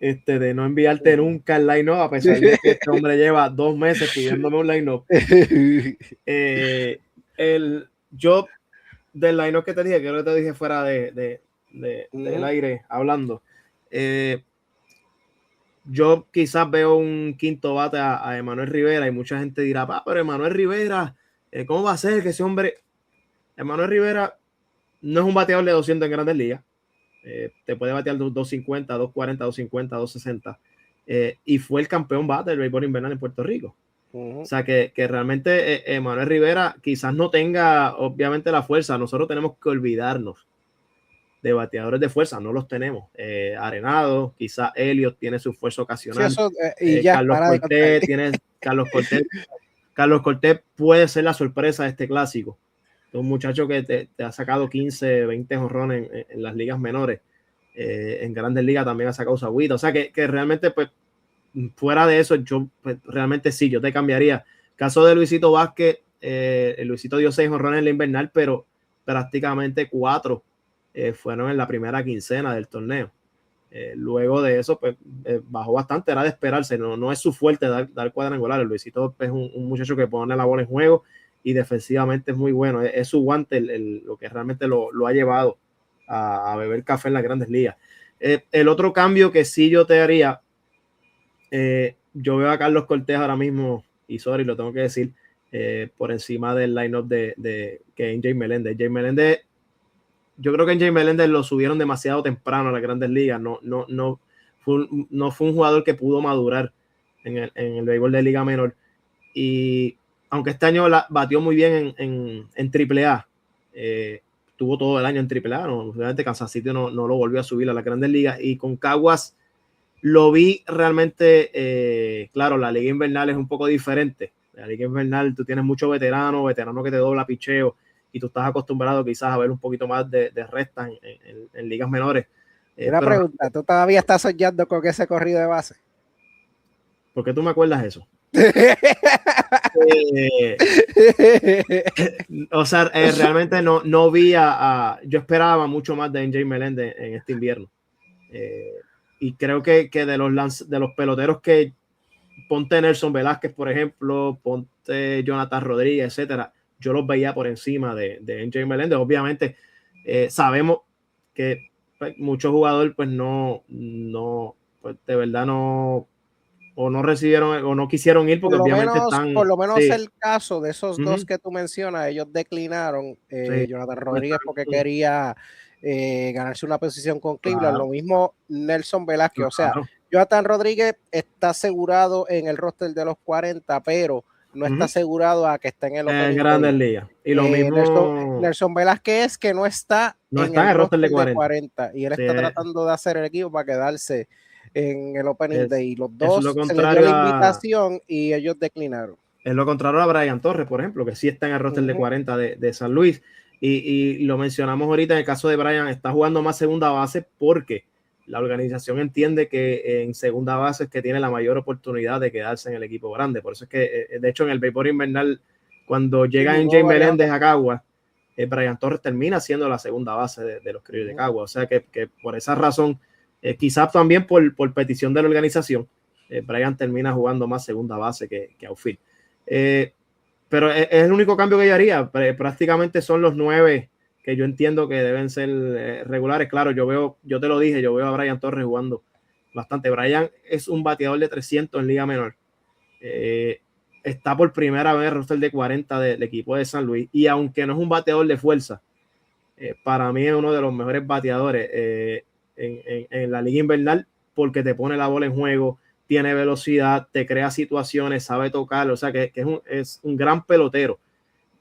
de no enviarte nunca el line-up, a pesar de que este hombre lleva 2 meses pidiéndome un line-up, yo del line-up que te dije, que te dije fuera del aire hablando, yo quizás veo un quinto bate a Emanuel Rivera y mucha gente dirá, pero Emanuel Rivera, ¿cómo va a ser que ese hombre? Emanuel Rivera no es un bateador de 200 en Grandes Ligas. Te puede batear 250, 240, 250, 260. Y fue el campeón bate del béisbol invernal en Puerto Rico. O sea que realmente Emanuel Rivera quizás no tenga obviamente la fuerza. Nosotros tenemos que olvidarnos de bateadores de fuerza, no los tenemos. Arenado, quizás Elliot tiene su fuerza ocasional. Sí, eso, y ya, Carlos Cortés puede ser la sorpresa de este clásico. Un muchacho que te ha sacado 15, 20 jonrones en las ligas menores. En Grandes Ligas también ha sacado su agüita. O sea que realmente, pues, fuera de eso, yo pues, realmente sí, yo te cambiaría. Caso de Luisito Vázquez, Luisito dio 6 jonrones en la invernal, pero prácticamente 4 fueron en la primera quincena del torneo. Luego de eso, pues, bajó bastante, era de esperarse. No es su fuerte dar cuadrangulares. Luisito es un muchacho que pone la bola en juego y defensivamente es muy bueno. Es su guante lo que realmente lo ha llevado a beber café en las Grandes Ligas. El otro cambio que sí yo te haría, yo veo a Carlos Cortés ahora mismo, y sorry, lo tengo que decir, por encima del lineup de NJ Meléndez. NJ Meléndez, yo creo que NJ Meléndez lo subieron demasiado temprano a las Grandes Ligas. No fue un jugador que pudo madurar en el béisbol de Liga Menor. Y aunque este año batió muy bien en AAA, tuvo todo el año en AAA, obviamente Kansas City no lo volvió a subir a las Grandes Ligas, y con Caguas lo vi realmente, claro, la liga invernal es un poco diferente. La liga invernal tú tienes muchos veteranos que te dobla picheo, y tú estás acostumbrado quizás a ver un poquito más de restas en ligas menores. Una pregunta, ¿tú todavía estás soñando con ese corrido de base? ¿Por qué tú me acuerdas eso? O sea, realmente no vi yo esperaba mucho más de NJ Meléndez en este invierno, y creo que de los peloteros que ponte Nelson Velázquez, por ejemplo, ponte Jonathan Rodríguez, etcétera, yo los veía por encima de NJ Meléndez. Obviamente sabemos que pues, muchos jugadores pues pues, de verdad no recibieron o no quisieron ir porque obviamente están... Por lo menos sí. El caso de esos dos que tú mencionas, ellos declinaron. Jonathan Rodríguez porque quería ganarse una posición con Cleveland. Lo mismo Nelson Velázquez. O sea, Jonathan Rodríguez está asegurado en el roster de los 40, pero no está asegurado a que esté en el opening Grandes Ligas. Y lo mismo Nelson Velázquez, que no está en el roster de 40 y él está tratando de hacer el equipo para quedarse en el opening day. Los dos se les dio la invitación y ellos declinaron. Es lo contrario a Brian Torres, por ejemplo, que sí está en el roster de 40 de San Luis. Y lo mencionamos ahorita en el caso de Brian, está jugando más segunda base porque la organización entiende que en segunda base es que tiene la mayor oportunidad de quedarse en el equipo grande. Por eso es que, de hecho, en el béisbol invernal, cuando llega en Jay Meléndez a Caguas, Brian Torres termina siendo la segunda base de los Criollos de Caguas. O sea que por esa razón, quizás también por petición de la organización, Brian termina jugando más segunda base que outfield. Pero es el único cambio que yo haría. Prácticamente son los 9 que yo entiendo que deben ser regulares. Claro, yo te lo dije, yo veo a Brian Torres jugando bastante. Brian es un bateador de 300 en Liga Menor. Está por primera vez en el roster de 40 del equipo de San Luis. Y aunque no es un bateador de fuerza, para mí es uno de los mejores bateadores en la Liga Invernal porque te pone la bola en juego, tiene velocidad, te crea situaciones, sabe tocar, o sea que es un gran pelotero.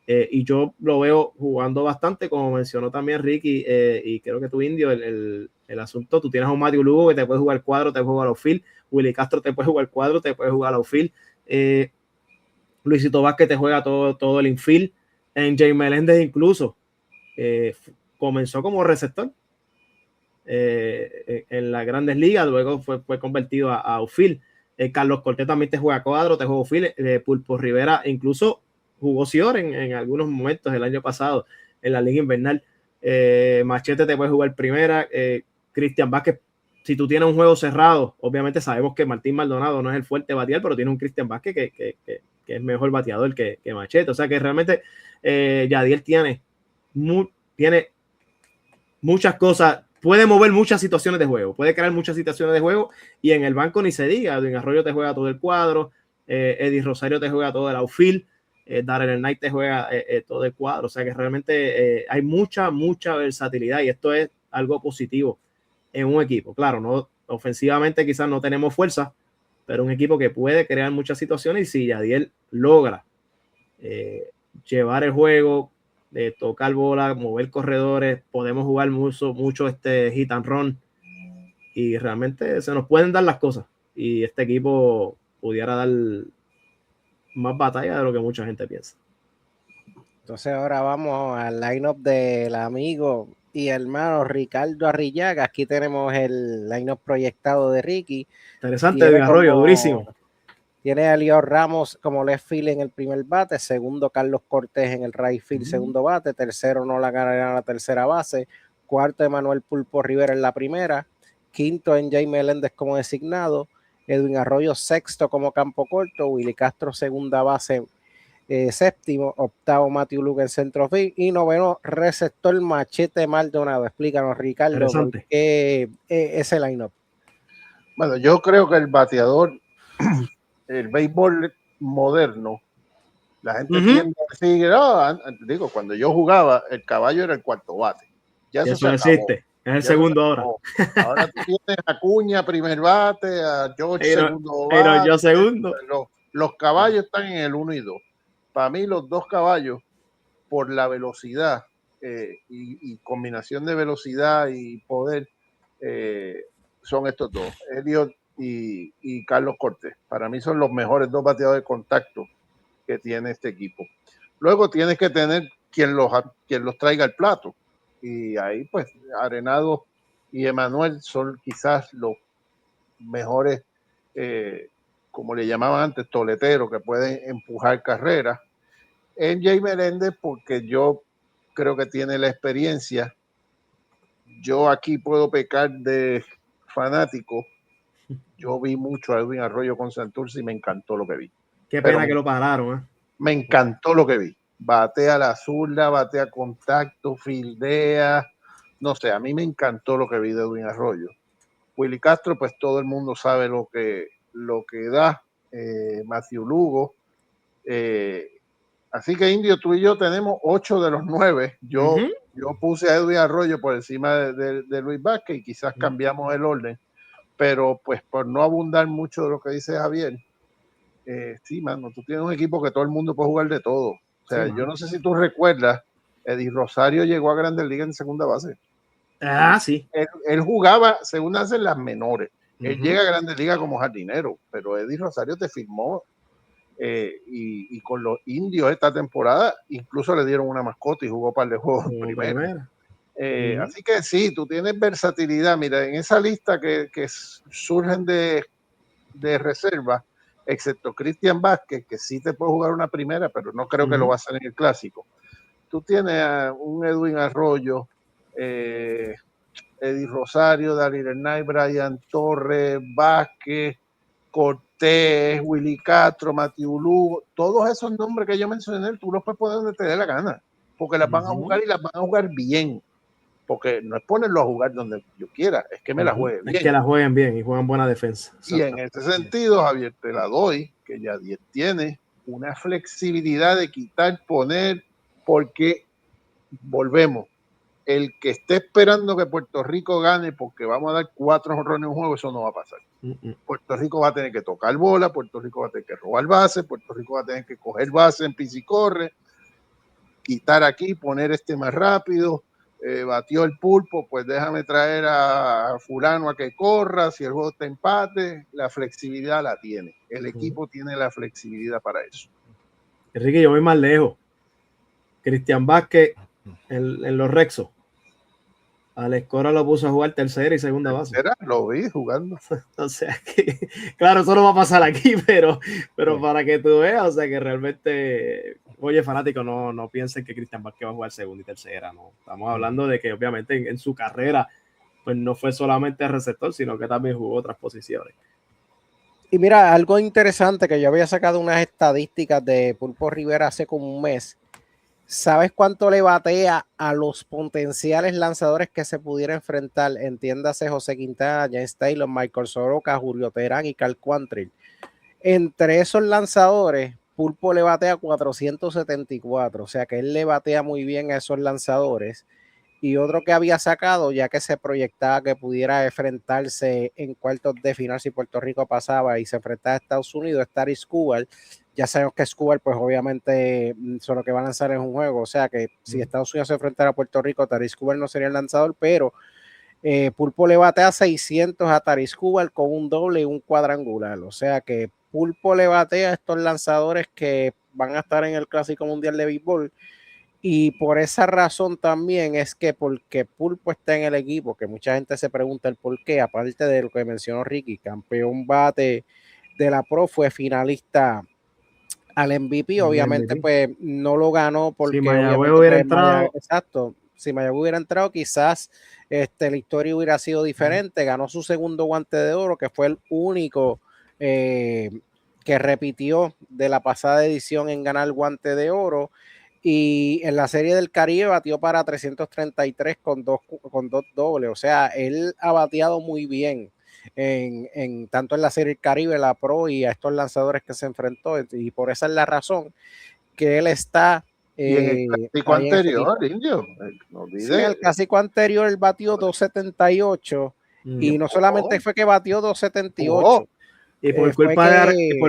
Y yo lo veo jugando bastante, como mencionó también Ricky, y creo que tu Indio, el asunto, tú tienes a un Matthew Lugo que te puede jugar cuadro, te puede jugar outfield, Willy Castro te puede jugar cuadro, te puede jugar outfield, Luisito Vázquez te juega todo el infield, en Jay Meléndez incluso comenzó como receptor en las grandes ligas, luego fue convertido a outfield. Carlos Cortés también te juega cuadro, te juega outfield, Pulpo Rivera incluso jugó Cior en algunos momentos el año pasado en la liga invernal. Machete te puede jugar primera, Cristian Vázquez, si tú tienes un juego cerrado, obviamente sabemos que Martín Maldonado no es el fuerte bateador, pero tiene un Cristian Vázquez que es mejor bateador que Machete, o sea que realmente Yadiel tiene muchas cosas, puede mover muchas situaciones de juego, puede crear muchas situaciones de juego, y en el banco ni se diga, Edwin Arroyo te juega todo el cuadro, Eddie Rosario te juega todo el outfield, Darrell Knight te juega todo el cuadro, o sea que realmente hay mucha versatilidad, y esto es algo positivo en un equipo. Claro, no ofensivamente quizás no tenemos fuerza, pero un equipo que puede crear muchas situaciones, y si Yadiel logra llevar el juego, de tocar bola, mover corredores, podemos jugar mucho hit and run, y realmente se nos pueden dar las cosas, y este equipo pudiera dar más batalla de lo que mucha gente piensa. Entonces ahora vamos al line-up del amigo y hermano Ricardo Arrillaga. Aquí tenemos el line-up proyectado de Ricky. Interesante, de Arroyo, durísimo. Tiene a Leo Ramos como left field en el primer bate, segundo Carlos Cortés en el right field, segundo bate, tercero Nolan Arenado en la tercera base, cuarto Emanuel Pulpo Rivera en la primera, quinto en Jay Meléndez como designado, Edwin Arroyo sexto como campo corto, Willy Castro segunda base, séptimo, octavo Matthew Lugo en centro field y noveno receptor Machete Maldonado. Explícanos, Ricardo, ¿por qué ese line-up? Bueno, yo creo que el bateador, el béisbol moderno, la gente tiende a decir, digo, cuando yo jugaba, el caballo era el cuarto bate. Ya eso no existe, es el segundo ahora. Ahora tú tienes a Acuña primer bate, a George segundo bate. Yo segundo. Los caballos están en el 1 y 2. Para mí los dos caballos, por la velocidad y combinación de velocidad y poder, son estos dos, Elliot y Carlos Cortés. Para mí son los mejores dos bateadores de contacto que tiene este equipo. Luego tienes que tener quien los traiga al plato. Y ahí pues Arenado y Emanuel son quizás los mejores, como le llamaban antes, toleteros, que pueden empujar carreras. En Jay Meléndez, porque yo creo que tiene la experiencia. Yo aquí puedo pecar de fanático. Yo vi mucho a Edwin Arroyo con Santurce y me encantó lo que vi. Qué pena que lo pararon. Me encantó lo que vi. Batea la zurda, batea contacto, fildea. No sé, a mí me encantó lo que vi de Edwin Arroyo. Willy Castro, pues todo el mundo sabe lo que da. Matthew Lugo. Así que, Indio, tú y yo tenemos 8 de los 9. Yo puse a Edwin Arroyo por encima de Luis Vázquez y quizás cambiamos el orden. Pero pues por no abundar mucho de lo que dice Javier, sí, mano, tú tienes un equipo que todo el mundo puede jugar de todo. O sea, sí, yo no sé si tú recuerdas, Eddie Rosario llegó a Grandes Ligas en segunda base. Sí. Él jugaba segunda base en las menores. Él llega a Grandes Ligas como jardinero, pero Eddie Rosario te firmó y con los indios esta temporada incluso le dieron una mascota y jugó par de juegos en primera. Así que sí, tú tienes versatilidad. Mira, en esa lista que surgen de reserva, excepto Cristian Vázquez, que sí te puede jugar una primera, pero no creo que lo va a hacer en el clásico. Tú tienes a un Edwin Arroyo, Eddie Rosario, Daryl Knight, Brian Torres, Vázquez, Cortés, Willy Castro, Matiu Lugo, todos esos nombres que yo mencioné, tú los puedes poner donde te dé la gana, porque las van a jugar y las van a jugar bien. Porque no es ponerlo a jugar donde yo quiera, es que me la jueguen bien. Es que la jueguen bien y juegan buena defensa. Y en ese sentido, Javier, te la doy, que Yadier tiene una flexibilidad de quitar, poner, porque volvemos. El que esté esperando que Puerto Rico gane porque vamos a dar 4 jonrones en un juego, eso no va a pasar. Puerto Rico va a tener que tocar bola, Puerto Rico va a tener que robar base, Puerto Rico va a tener que coger base en pisicorre, quitar aquí, poner más rápido. Batió el Pulpo, pues déjame traer a fulano a que corra, si el juego está empate, la flexibilidad la tiene, el equipo tiene la flexibilidad para eso. Enrique, yo voy más lejos. Cristian Vázquez en los Rexos, Alex Cora lo puso a jugar tercera y segunda base. Lo vi jugando. O sea que, claro, eso no va a pasar aquí, pero para que tú veas, o sea que realmente, oye, fanático, no piensen que Cristian Vázquez va a jugar segunda y tercera, no. Estamos hablando de que obviamente en su carrera, pues no fue solamente receptor, sino que también jugó otras posiciones. Y mira, algo interesante que yo había sacado unas estadísticas de Pulpo Rivera hace como un mes. ¿Sabes cuánto le batea a los potenciales lanzadores que se pudiera enfrentar? Entiéndase José Quintana, James Taylor, Michael Soroka, Julio Terán y Cal Quantrill. Entre esos lanzadores, Pulpo le batea 474, o sea que él le batea muy bien a esos lanzadores. Y otro que había sacado, ya que se proyectaba que pudiera enfrentarse en cuartos de final si Puerto Rico pasaba y se enfrentaba a Estados Unidos, es Tarik Skubal. Ya sabemos que Skubal, pues obviamente solo que va a lanzar en un juego, o sea que si Estados Unidos se enfrentara a Puerto Rico, Tarik Skubal no sería el lanzador, pero Pulpo le batea 600 a Tarik Skubal con un doble y un cuadrangular, o sea que Pulpo le batea a estos lanzadores que van a estar en el Clásico Mundial de Béisbol. Y por esa razón también es que porque Pulpo está en el equipo, que mucha gente se pregunta el por qué, aparte de lo que mencionó Ricky, campeón bate de la Pro, fue finalista al MVP, obviamente pues no lo ganó porque si Mayagüez hubiera entrado, exacto, si Mayagüez hubiera entrado quizás la historia hubiera sido diferente, ganó su segundo guante de oro, que fue el único que repitió de la pasada edición en ganar el guante de oro. Y en la Serie del Caribe batió para 333 con dos dobles. O sea, él ha bateado muy bien tanto en la Serie del Caribe, la Pro y a estos lanzadores que se enfrentó. Y por esa es la razón que él está. Y en el clásico anterior, Indio, no olvides. Sí, en el clásico anterior él batió 278 y no solamente fue que batió 278. Y por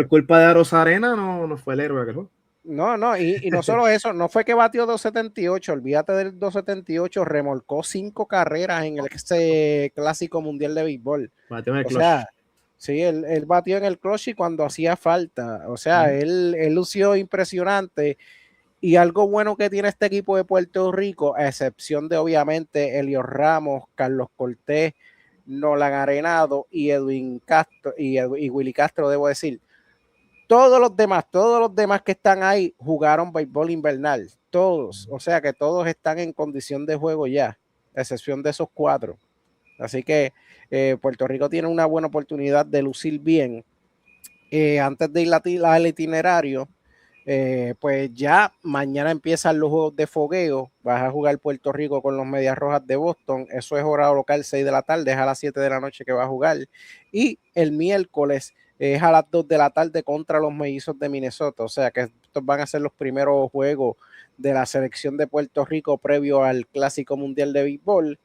culpa de Arozarena no fue el héroe que fue. No, y no solo eso, no fue que batió 278, olvídate del 278, remolcó 5 carreras en ese Clásico Mundial de Béisbol. Batió en el clutch. Sea, sí, él batió en el clutch y cuando hacía falta, o sea, él lució impresionante. Y algo bueno que tiene este equipo de Puerto Rico, a excepción de obviamente Elio Ramos, Carlos Cortés, Nolan Arenado y Edwin Castro y Willy Castro, debo decir. Todos los demás que están ahí jugaron béisbol invernal, todos, o sea que todos están en condición de juego ya, a excepción de esos 4. Así que Puerto Rico tiene una buena oportunidad de lucir bien. Antes de ir al itinerario, pues ya mañana empiezan los juegos de fogueo. Vas a jugar Puerto Rico con los Medias Rojas de Boston. Eso es hora local, 6 de la tarde, es a las 7 de la noche que va a jugar. Y el miércoles es a las 2 de la tarde contra los Mellizos de Minnesota. O sea que estos van a ser los primeros juegos de la selección de Puerto Rico previo al Clásico Mundial de Béisbol.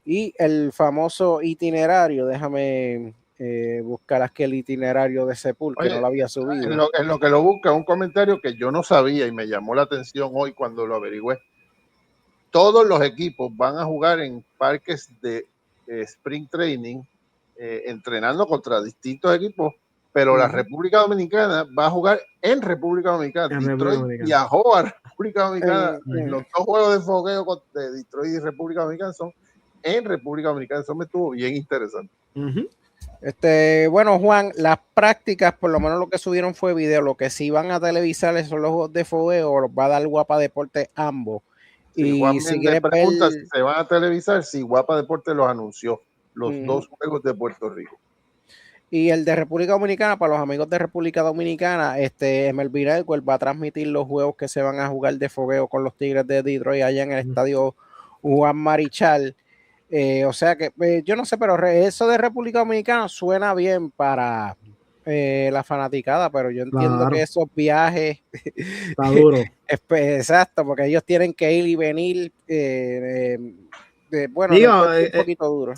Y el famoso itinerario, déjame buscar aquí el itinerario de Sepul, que no lo había subido. En lo que lo busca, un comentario que yo no sabía y me llamó la atención hoy cuando lo averigüé. Todos los equipos van a jugar en parques de Spring Training, entrenando contra distintos equipos pero la República Dominicana va a jugar en República Dominicana. Detroit viajó a República Dominicana. Los dos juegos de fogueo de Detroit y República Dominicana son en República Dominicana. Eso me estuvo bien interesante. Bueno, Juan, las prácticas, por lo menos lo que subieron fue video. Lo que sí van a televisar son los juegos de fogueo, los va a dar Guapa Deportes ambos. Sí, y Juan si Méndez pregunta si se van a televisar, si Guapa Deportes los anunció, los dos juegos de Puerto Rico. Y el de República Dominicana, para los amigos de República Dominicana, MLB Network va a transmitir los juegos que se van a jugar de fogueo con los Tigres de Detroit allá en el estadio Juan Marichal. O sea que yo no sé, pero eso de República Dominicana suena bien para la fanaticada, pero yo entiendo que esos viajes está duro. Exacto, porque ellos tienen que ir y venir. Bueno, un poquito duro.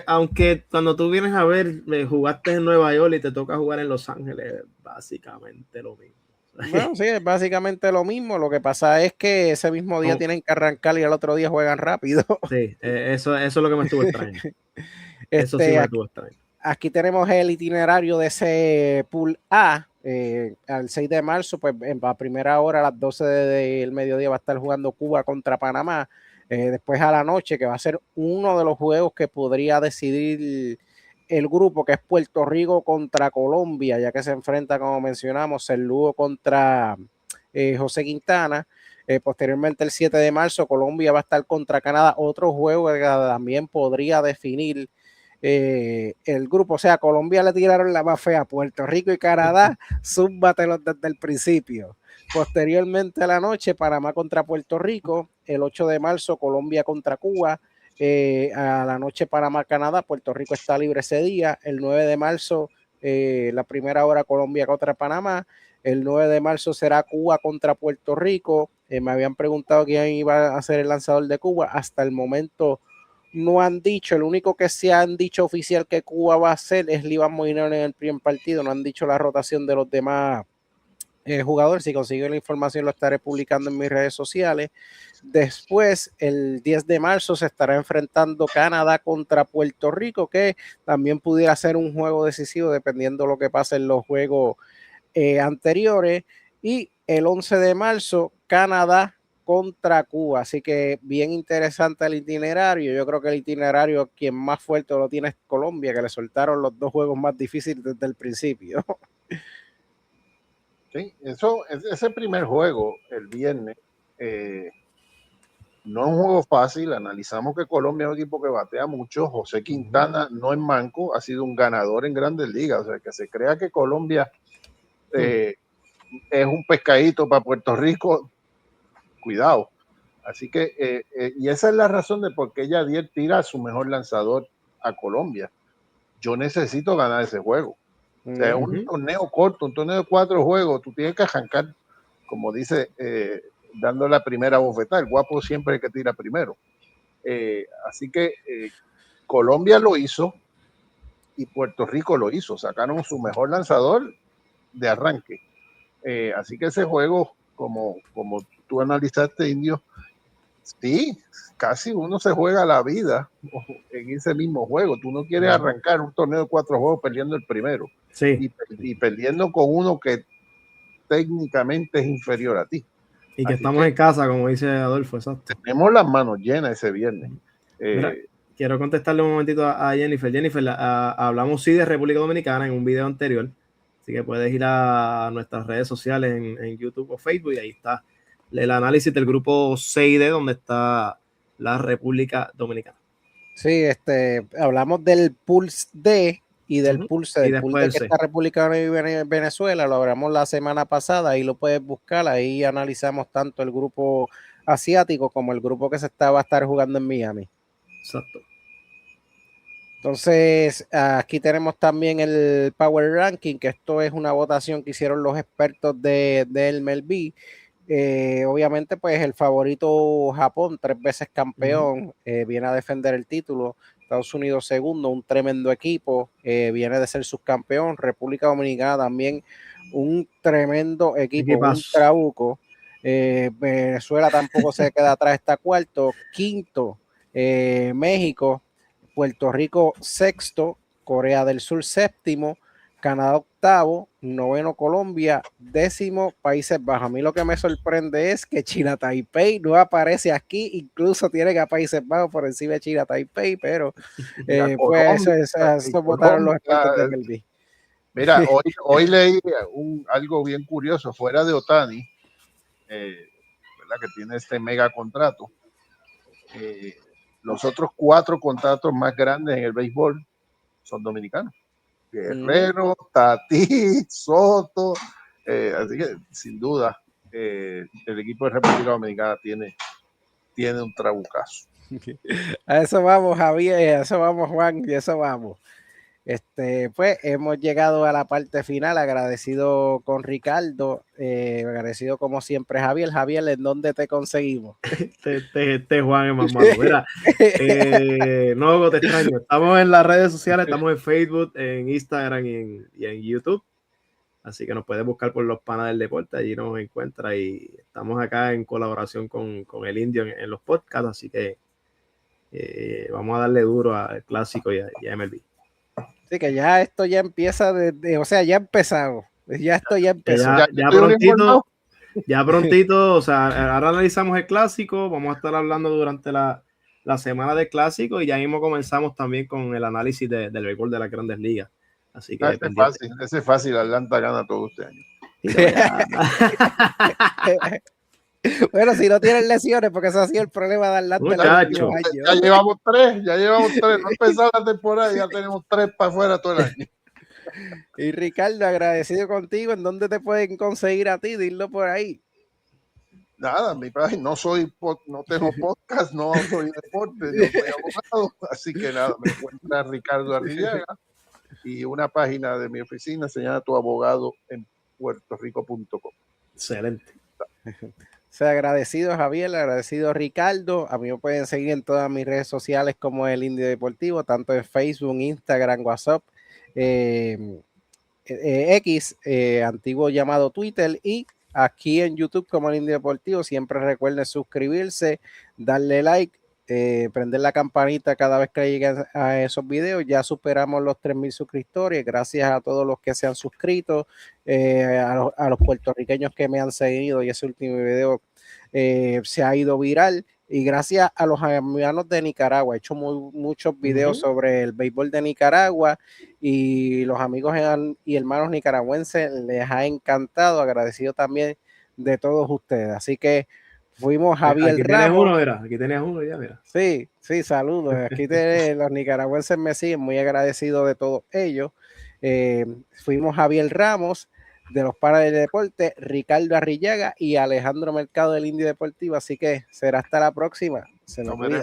Aunque cuando tú vienes a ver, jugaste en Nueva York y te toca jugar en Los Ángeles, básicamente lo mismo. Bueno, sí, es básicamente lo mismo. Lo que pasa es que ese mismo día tienen que arrancar y al otro día juegan rápido. Sí, eso es lo que me estuvo extraño. Eso sí me estuvo extraño. Aquí tenemos el itinerario de ese Pool A. Al 6 de marzo, pues a primera hora, a las 12 del mediodía, va a estar jugando Cuba contra Panamá. Después a la noche, que va a ser uno de los juegos que podría decidir el grupo, que es Puerto Rico contra Colombia, ya que se enfrenta, como mencionamos, el Lugo contra José Quintana. Posteriormente, el 7 de marzo, Colombia va a estar contra Canadá, otro juego que también podría definir el grupo. O sea, Colombia le tiraron la más fea a Puerto Rico y Canadá, zúmbatelos desde el principio. Posteriormente a la noche, Panamá contra Puerto Rico, el 8 de marzo, Colombia contra Cuba, a la noche Panamá, Canadá, Puerto Rico está libre ese día, el 9 de marzo, la primera hora Colombia contra Panamá, el 9 de marzo será Cuba contra Puerto Rico. Me habían preguntado quién iba a ser el lanzador de Cuba, hasta el momento no han dicho, el único que se han dicho oficial que Cuba va a hacer es Livan Molinero en el primer partido, no han dicho la rotación de los demás jugadores. Si consigo la información lo estaré publicando en mis redes sociales. Después, el 10 de marzo se estará enfrentando Canadá contra Puerto Rico, que también pudiera ser un juego decisivo dependiendo de lo que pase en los juegos anteriores. Y el 11 de marzo, Canadá contra Cuba, así que bien interesante el itinerario. Yo creo que el itinerario quien más fuerte lo tiene es Colombia, que le soltaron los dos juegos más difíciles desde el principio. Sí, ese primer juego el viernes no es un juego fácil. Analizamos que Colombia es un equipo que batea mucho. José Quintana no es manco, ha sido un ganador en Grandes Ligas, o sea, que se crea que Colombia es un pescadito para Puerto Rico, cuidado. Así que, y esa es la razón de por qué Yadier tira a su mejor lanzador a Colombia. Yo necesito ganar ese juego. O sea, es un torneo corto, un torneo de 4 juegos, tú tienes que arrancar, como dice, dando la primera bofetada. El guapo siempre es el que tira primero. Así que Colombia lo hizo y Puerto Rico lo hizo. Sacaron su mejor lanzador de arranque. Así que ese juego, como tú analizaste, Indio, sí, casi uno se juega la vida en ese mismo juego. Tú no quieres arrancar un torneo de 4 juegos perdiendo el primero. Sí. Y perdiendo con uno que técnicamente es inferior a ti. Y que estamos en casa, como dice Adolfo, exacto. Tenemos las manos llenas ese viernes. Mira, quiero contestarle un momentito a Jennifer. Jennifer, hablamos sí de República Dominicana en un video anterior, así que puedes ir a nuestras redes sociales en YouTube o Facebook y ahí está el análisis del grupo CID donde está la República Dominicana. Sí, hablamos del Pulse D y del Pulse, del Pulse D que está República Dominicana y Venezuela, lo hablamos la semana pasada, ahí lo puedes buscar, ahí analizamos tanto el grupo asiático como el grupo que va a estar jugando en Miami. Exacto. Entonces, aquí tenemos también el Power Ranking, que esto es una votación que hicieron los expertos del MLB. Obviamente, pues el favorito Japón, 3 veces campeón, viene a defender el título. Estados Unidos segundo, un tremendo equipo, viene de ser subcampeón. República Dominicana también, un tremendo equipo, un trabuco. Venezuela tampoco se queda atrás, está cuarto. Quinto, México. Puerto Rico sexto, Corea del Sur séptimo, Canadá octavo, noveno Colombia, décimo Países Bajos. A mí lo que me sorprende es que China Taipei no aparece aquí, incluso tiene a Países Bajos por encima de China Taipei, pero pues eso votaron los expertos de MLB. Mira, hoy leí algo bien curioso, fuera de Ohtani, ¿verdad? Que tiene este mega contrato. Los otros 4 contratos más grandes en el béisbol son dominicanos. Guerrero, Tatí, Soto, así que sin duda el equipo de República Dominicana tiene un trabucazo. A eso vamos, Javier, a eso vamos, Juan, y a eso vamos. Pues hemos llegado a la parte final, agradecido con Ricardo, agradecido como siempre Javier. Javier, ¿en dónde te conseguimos? Juan es más malo. Mira, no, te extraño. Estamos en las redes sociales, estamos en Facebook, en Instagram y en YouTube. Así que nos puedes buscar por Los Panas del Deporte, allí nos encuentra y estamos acá en colaboración con el Indio en los podcasts, así que vamos a darle duro al clásico y a MLB. Sí, que ya esto ya empieza o sea, ya empezamos. Ya esto ya empezó. Ya prontito, o sea, ahora analizamos el clásico, vamos a estar hablando durante la semana del clásico y ya mismo comenzamos también con el análisis del béisbol de las Grandes Ligas. Así que ese es fácil, Atlanta gana todo este año. Bueno, si no tienen lesiones, porque eso ha sido el problema de Atlanta. Ya llevamos 3, no empezó la temporada, ya tenemos 3 para afuera todo el año. Y Ricardo, agradecido contigo. ¿En dónde te pueden conseguir a ti? Dilo por ahí. Nada, mi padre, no tengo podcast, no soy deporte, yo soy abogado, así que nada, me encuentra Ricardo Arrillaga y una página de mi oficina se llama Tu Abogado en puertorico.com. Excelente. Sea agradecido Javier, agradecido Ricardo. A mí me pueden seguir en todas mis redes sociales como el Indio Deportivo, tanto en Facebook, Instagram, WhatsApp, X, antiguo llamado Twitter, y aquí en YouTube como el Indio Deportivo. Siempre recuerden suscribirse, darle like, prender la campanita cada vez que lleguen a esos videos. Ya superamos los 3,000 suscriptores, gracias a todos los que se han suscrito, a los puertorriqueños que me han seguido, y ese último video se ha ido viral, y gracias a los hermanos de Nicaragua. He hecho muchos videos sobre el béisbol de Nicaragua, y los amigos y hermanos nicaragüenses les ha encantado. Agradecido también de todos ustedes. Así que fuimos Javier Ramos. Aquí tenías uno ya, mira. Sí, saludos. Aquí los nicaragüenses me siguen, muy agradecido de todos ellos. Fuimos Javier Ramos de Los Panas del Deporte, Ricardo Arrillaga y Alejandro Mercado del Indio Deportivo. Así que será hasta la próxima. Se nos cuida.